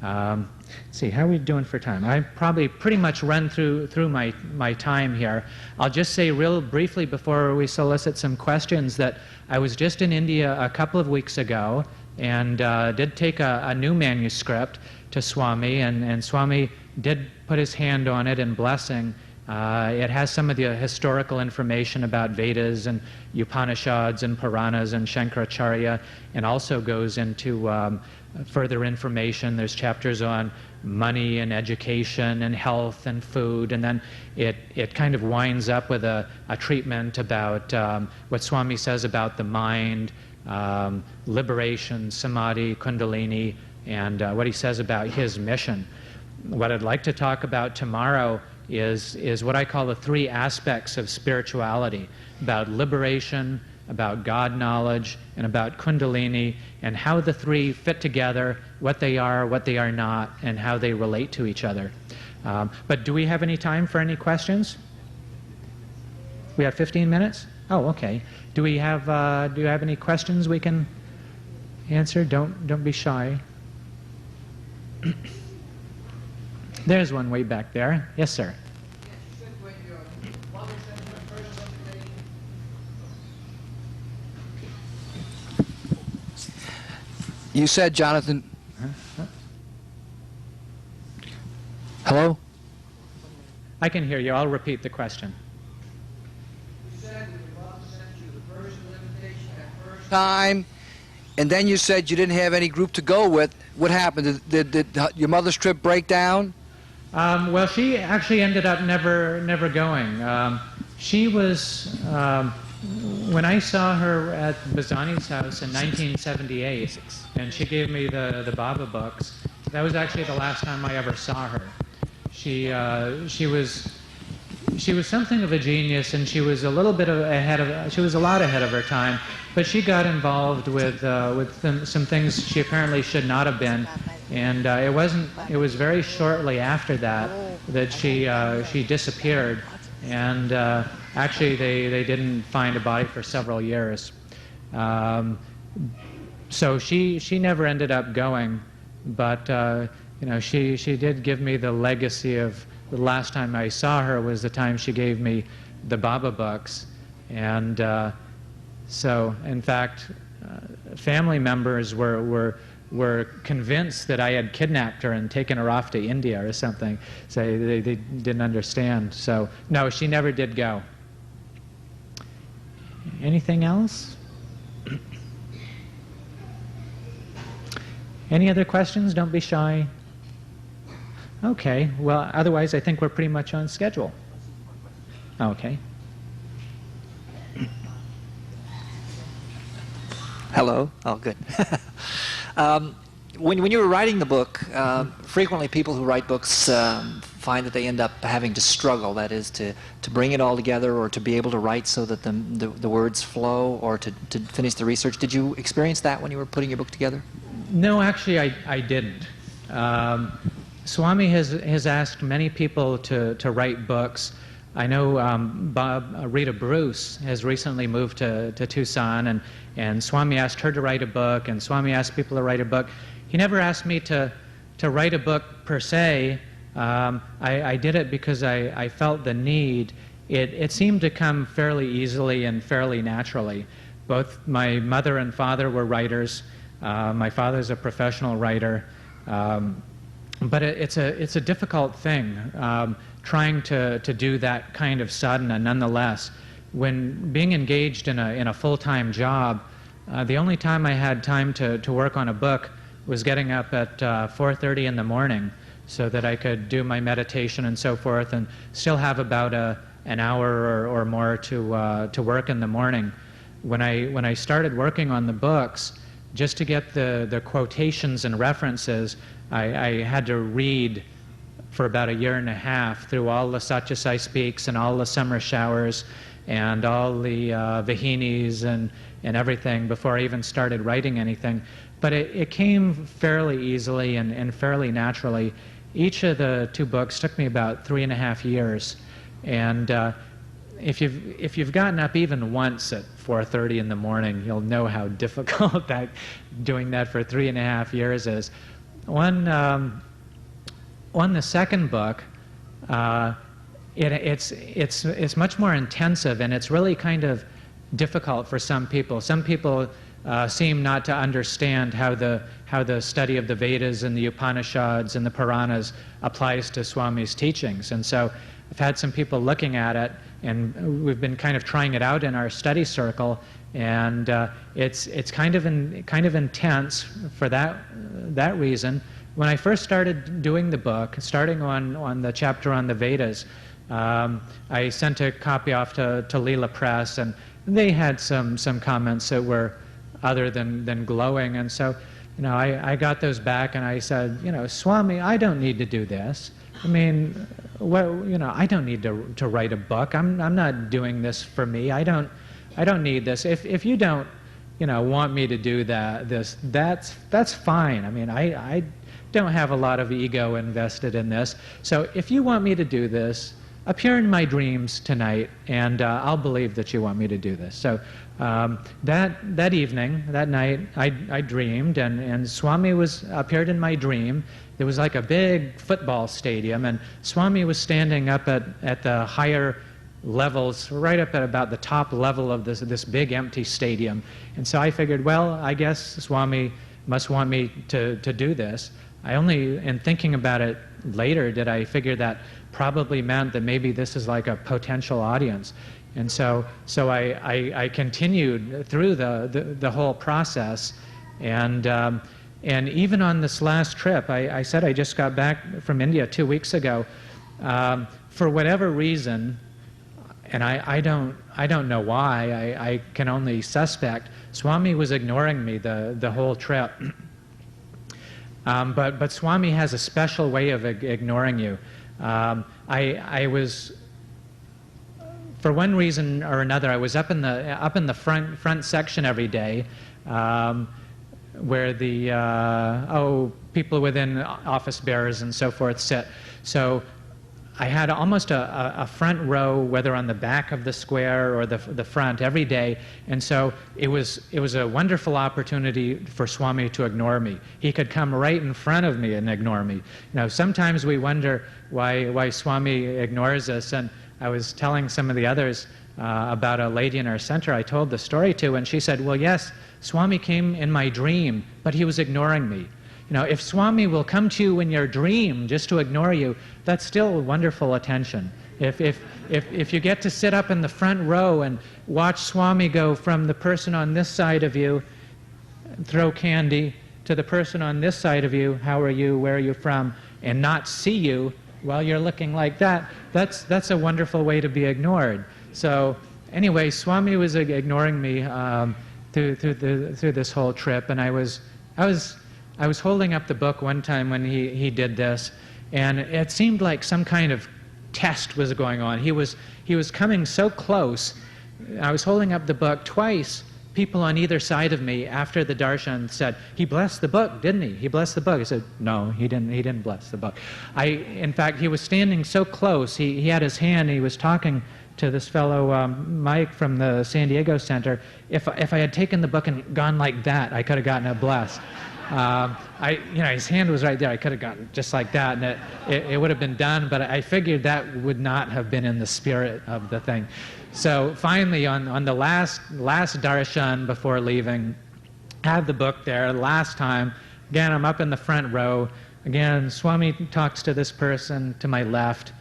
Let's see, how are we doing for time? I probably pretty much run through my time here. I'll just say real briefly before we solicit some questions that I was just in India a couple of weeks ago and did take a new manuscript to Swami, and Swami did put his hand on it in blessing. It has some of the historical information about Vedas and Upanishads and Puranas and Shankaracharya, and also goes into further information. There's chapters on money and education and health and food, and then it kind of winds up with a treatment about what Swami says about the mind, liberation, samadhi, kundalini, and what he says about his mission. What I'd like to talk about tomorrow is what I call the 3 aspects of spirituality, about liberation, about God knowledge, and about kundalini, and how the 3 fit together, what they are not, and how they relate to each other. But do we have any time for any questions? We have 15 minutes? Oh, okay. Do you have any questions we can answer? Don't be shy. There's one way back there. Yes, sir. You said, Jonathan... Hello? I can hear you. I'll repeat the question. You said your mother sent you the first invitation at first time, and then you said you didn't have any group to go with. What happened? Did your mother's trip break down? Well, she actually ended up never going. She was... when I saw her at Bazani's house in 1978, and she gave me the Baba books, that was actually the last time I ever saw her. She was something of a genius, and she was a little bit she was a lot ahead of her time, but she got involved with some things she apparently should not have been, and it was very shortly after that she disappeared, and actually they didn't find a body for several years. So she never ended up going, but she did give me the legacy of the last time I saw her was the time she gave me the Baba books, and so in fact family members were convinced that I had kidnapped her and taken her off to India or something. So they didn't understand. So no, she never did go. Anything else? Any other questions? Don't be shy. Okay, well, otherwise I think we're pretty much on schedule. Okay. Hello. Oh, good. When you were writing the book, frequently people who write books find that they end up having to struggle, that is, to bring it all together or to be able to write so that the words flow or to finish the research. Did you experience that when you were putting your book together? No, actually I didn't. Swami has asked many people to write books. I know Rita Bruce has recently moved to Tucson, and Swami asked her to write a book, and Swami asked people to write a book. He never asked me to write a book per se. I did it because I felt the need. It seemed to come fairly easily and fairly naturally. Both my mother and father were writers. My father's a professional writer. But it's a difficult thing, trying to do that kind of sadhana nonetheless. When being engaged in a full-time job, the only time I had time to work on a book was getting up at 4:30 in the morning so that I could do my meditation and so forth and still have about an hour or more to work in the morning. When I started working on the books, just to get the quotations and references, I had to read for about a year and a half through all the Satyasai Speaks and all the summer showers and all the Vahinis and everything before I even started writing anything. But it came fairly easily and fairly naturally. Each of the two books took me about 3.5 years. And if you've gotten up even once at 4:30 in the morning, you'll know how difficult doing that for 3.5 years is. On the second book, it's much more intensive, and it's really kind of difficult for some people. Some people seem not to understand how the study of the Vedas and the Upanishads and the Puranas applies to Swami's teachings. And so I've had some people looking at it, and we've been kind of trying it out in our study circle, and it's kind of intense for that reason. When I first started doing the book, starting on the chapter on the Vedas, I sent a copy off to Leela Press, and they had some comments that were other than glowing. And so, I got those back, and I said, Swami, I don't need to do this. I mean, I don't need to write a book. I'm not doing this for me. I don't need this. If you don't, want me to do that's fine. I mean, I don't have a lot of ego invested in this. So if you want me to do this, appear in my dreams tonight, and I'll believe that you want me to do this. So that evening, that night, I dreamed, and Swami appeared in my dream. There was like a big football stadium, and Swami was standing up at the higher levels, right up at about the top level of this big empty stadium. And so I figured, well, I guess Swami must want me to do this. I only, in thinking about it later, did I figure that probably meant that maybe this is like a potential audience. And so I continued through the whole process, and even on this last trip, I said I just got back from India 2 weeks ago. For whatever reason, and I don't know why, I can only suspect, Swami was ignoring me the whole trip. But Swami has a special way of ignoring you. I was, for one reason or another, I was up in the front section every day, where the people within office bearers and so forth sit. So I had almost a front row, whether on the back of the square or the front, every day, and so it was a wonderful opportunity for Swami to ignore me. He could come right in front of me and ignore me. Sometimes we wonder why Swami ignores us, and I was telling some of the others about a lady in our center I told the story to, and she said, well, yes, Swami came in my dream, but he was ignoring me. If Swami will come to you in your dream just to ignore you, that's still wonderful attention. If you get to sit up in the front row and watch Swami go from the person on this side of you, throw candy, to the person on this side of you, how are you, where are you from, and not see you while you're looking like that, that's a wonderful way to be ignored. So anyway, Swami was ignoring me through this whole trip, and I was holding up the book one time when he did this, and it seemed like some kind of test was going on. He was coming so close. I was holding up the book twice. People on either side of me after the darshan said, "He blessed the book, didn't he? He blessed the book." I said, "No, he didn't. He didn't bless the book." In fact, he was standing so close. He had his hand. He was talking to this fellow Mike from the San Diego Center. If I had taken the book and gone like that, I could have gotten it blessed. His hand was right there. I could have gotten just like that, and it would have been done. But I figured that would not have been in the spirit of the thing. So finally, on the last darshan before leaving, I had the book there. Last time, again, I'm up in the front row. Again, Swami talks to this person to my left.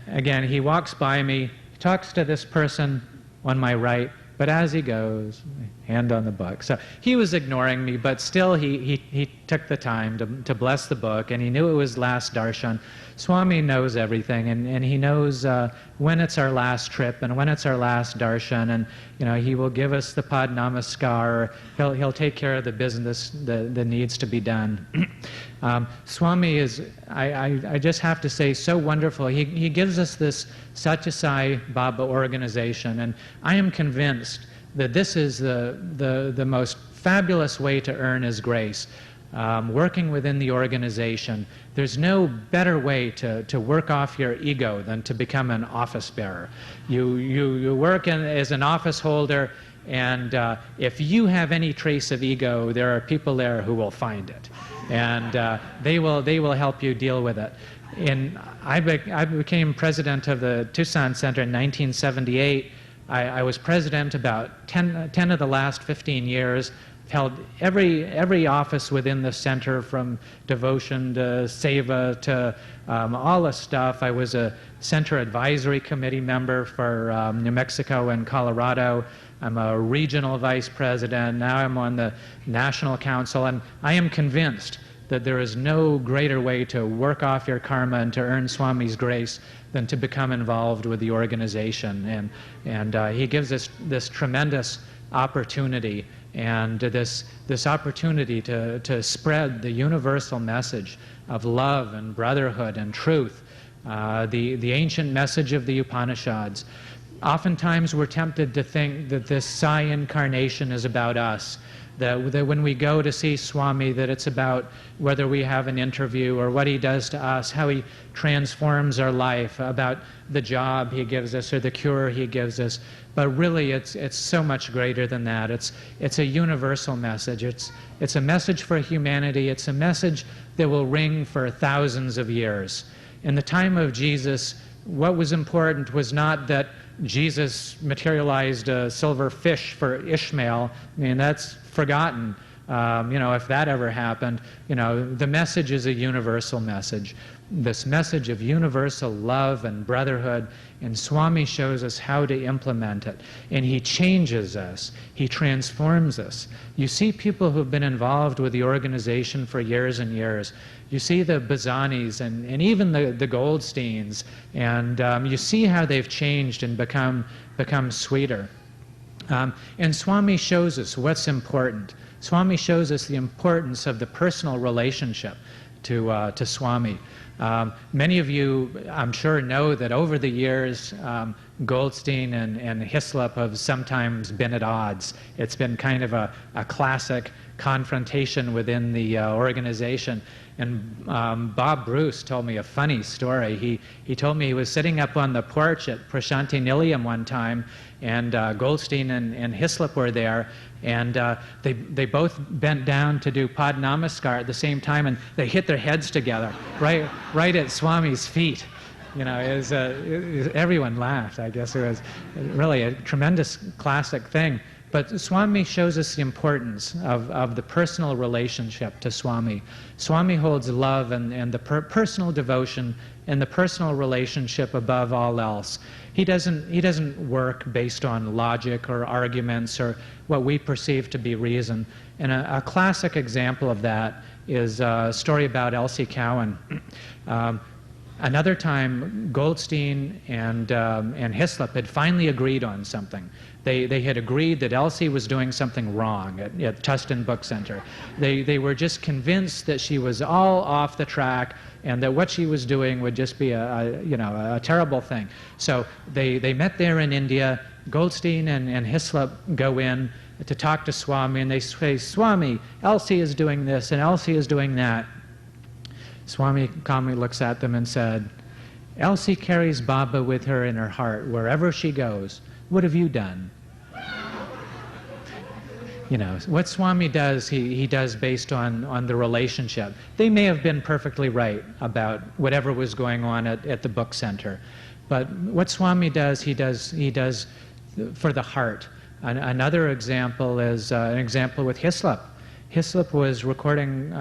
Again, he walks by me. He talks to this person on my right. But as he goes, hand on the book. So he was ignoring me, but still he took the time to bless the book, and he knew it was last darshan. Swami knows everything, and he knows when it's our last trip and when it's our last darshan, and he will give us the Pad Namaskar. He'll take care of the business that needs to be done. Swami is, I just have to say, so wonderful. He gives us this Satyasai Baba organization, and I am convinced that this is the most fabulous way to earn his grace. Working within the organization, there's no better way to work off your ego than to become an office bearer. You work as an office holder, and if you have any trace of ego, there are people there who will find it, and they will help you deal with it. I became president of the Tucson Center in 1978. I was president about 10 of the last 15 years. Held every office within the center, from devotion to seva to all the stuff. I was a center advisory committee member for New Mexico and Colorado. I'm a regional vice president. Now I'm on the national council, and I am convinced that there is no greater way to work off your karma and to earn Swami's grace than to become involved with the organization. And he gives us this tremendous opportunity, and this opportunity to spread the universal message of love and brotherhood and truth, the ancient message of the Upanishads. Oftentimes we're tempted to think that this Sai incarnation is about us, that when we go to see Swami, that it's about whether we have an interview or what he does to us, how he transforms our life, about the job he gives us or the cure he gives us. But really, it's so much greater than that. It's a universal message. It's a message for humanity. It's a message that will ring for thousands of years. In the time of Jesus, what was important was not that Jesus materialized a silver fish for Ishmael. I mean, that's forgotten. If that ever happened, the message is a universal message. This message of universal love and brotherhood, and Swami shows us how to implement it. And he changes us. He transforms us. You see people who've been involved with the organization for years and years. You see the Bazanis and even the Goldsteins, and you see how they've changed and become sweeter. And Swami shows us what's important. Swami shows us the importance of the personal relationship to Swami. Many of you, I'm sure, know that over the years, Goldstein and Hislop have sometimes been at odds. It's been kind of a classic confrontation within the organization. And Bob Bruce told me a funny story. He told me he was sitting up on the porch at Prashanti Nilayam one time, and Goldstein and Hislop were there, and they both bent down to do Pad Namaskar at the same time, and they hit their heads together, right at Swami's feet. Everyone laughed. I guess it was really a tremendous classic thing. But Swami shows us the importance of the personal relationship to Swami. Swami holds love and the personal devotion and the personal relationship above all else. He doesn't work based on logic or arguments or what we perceive to be reason. And a classic example of that is a story about Elsie Cowan. Another time, Goldstein and Hislop had finally agreed on something. They had agreed that Elsie was doing something wrong at Tustin Book Center. They were just convinced that she was all off the track and that what she was doing would just be a terrible thing. So they met there in India. Goldstein and Hislop go in to talk to Swami, and they say, "Swami, Elsie is doing this and Elsie is doing that." Swami calmly looks at them and said, "Elsie carries Baba with her in her heart wherever she goes. What have you done?" You know, what Swami does, he does based on the relationship. They may have been perfectly right about whatever was going on at the book center, but what Swami does, he does for the heart. Another example is an example with Hislop. Hislop was recording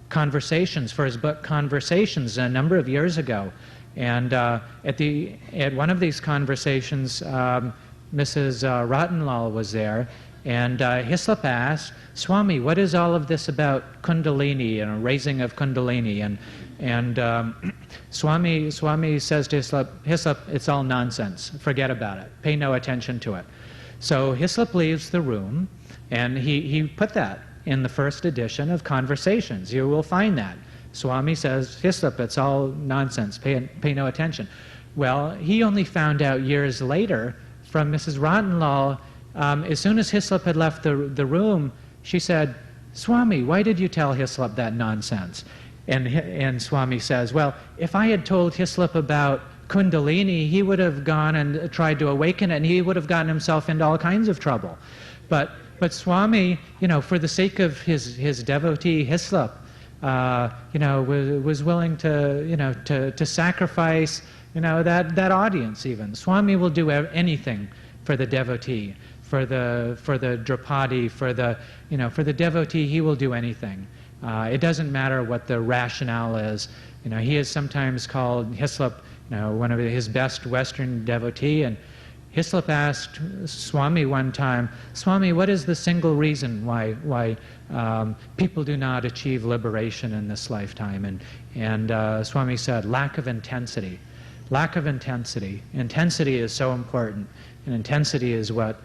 conversations for his book Conversations a number of years ago, and at one of these conversations, Mrs. Rottenlal was there, and Hislop asked, "Swami, what is all of this about Kundalini and raising of Kundalini?" And Swami says to Hislop, "It's all nonsense. Forget about it. Pay no attention to it." So Hislop leaves the room, and he put that in the first edition of Conversations. You will find that. Swami says, "Hislop, it's all nonsense. Pay no attention." Well, he only found out years later from Mrs. Rottenlal. As soon as Hislop had left the room, she said, "Swami, why did you tell Hislop that nonsense?" And Swami says, "Well, if I had told Hislop about Kundalini, he would have gone and tried to awaken it, and he would have gotten himself into all kinds of trouble. But Swami, you know, for the sake of his devotee Hislop, was willing to sacrifice, that audience even. Swami will do anything for the devotee, for the Drupadi, for the devotee. He will do anything. It doesn't matter what the rationale is. He is sometimes called Hislop, one of his best Western devotee, and Hislop asked Swami one time, "Swami, what is the single reason why people do not achieve liberation in this lifetime?" And Swami said, "Lack of intensity. Lack of intensity. Intensity is so important, and intensity is what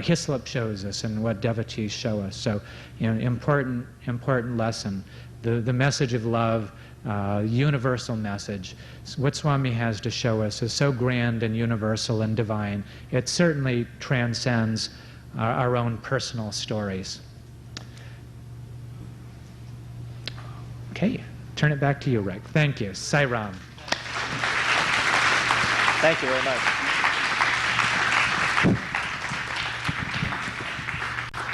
Hislop shows us and what devotees show us. So, important lesson. The message of love, universal message. What Swami has to show us is so grand and universal and divine. It certainly transcends our own personal stories. Okay, turn it back to you, Rick. Thank you. Sai Ram. Thank you very much.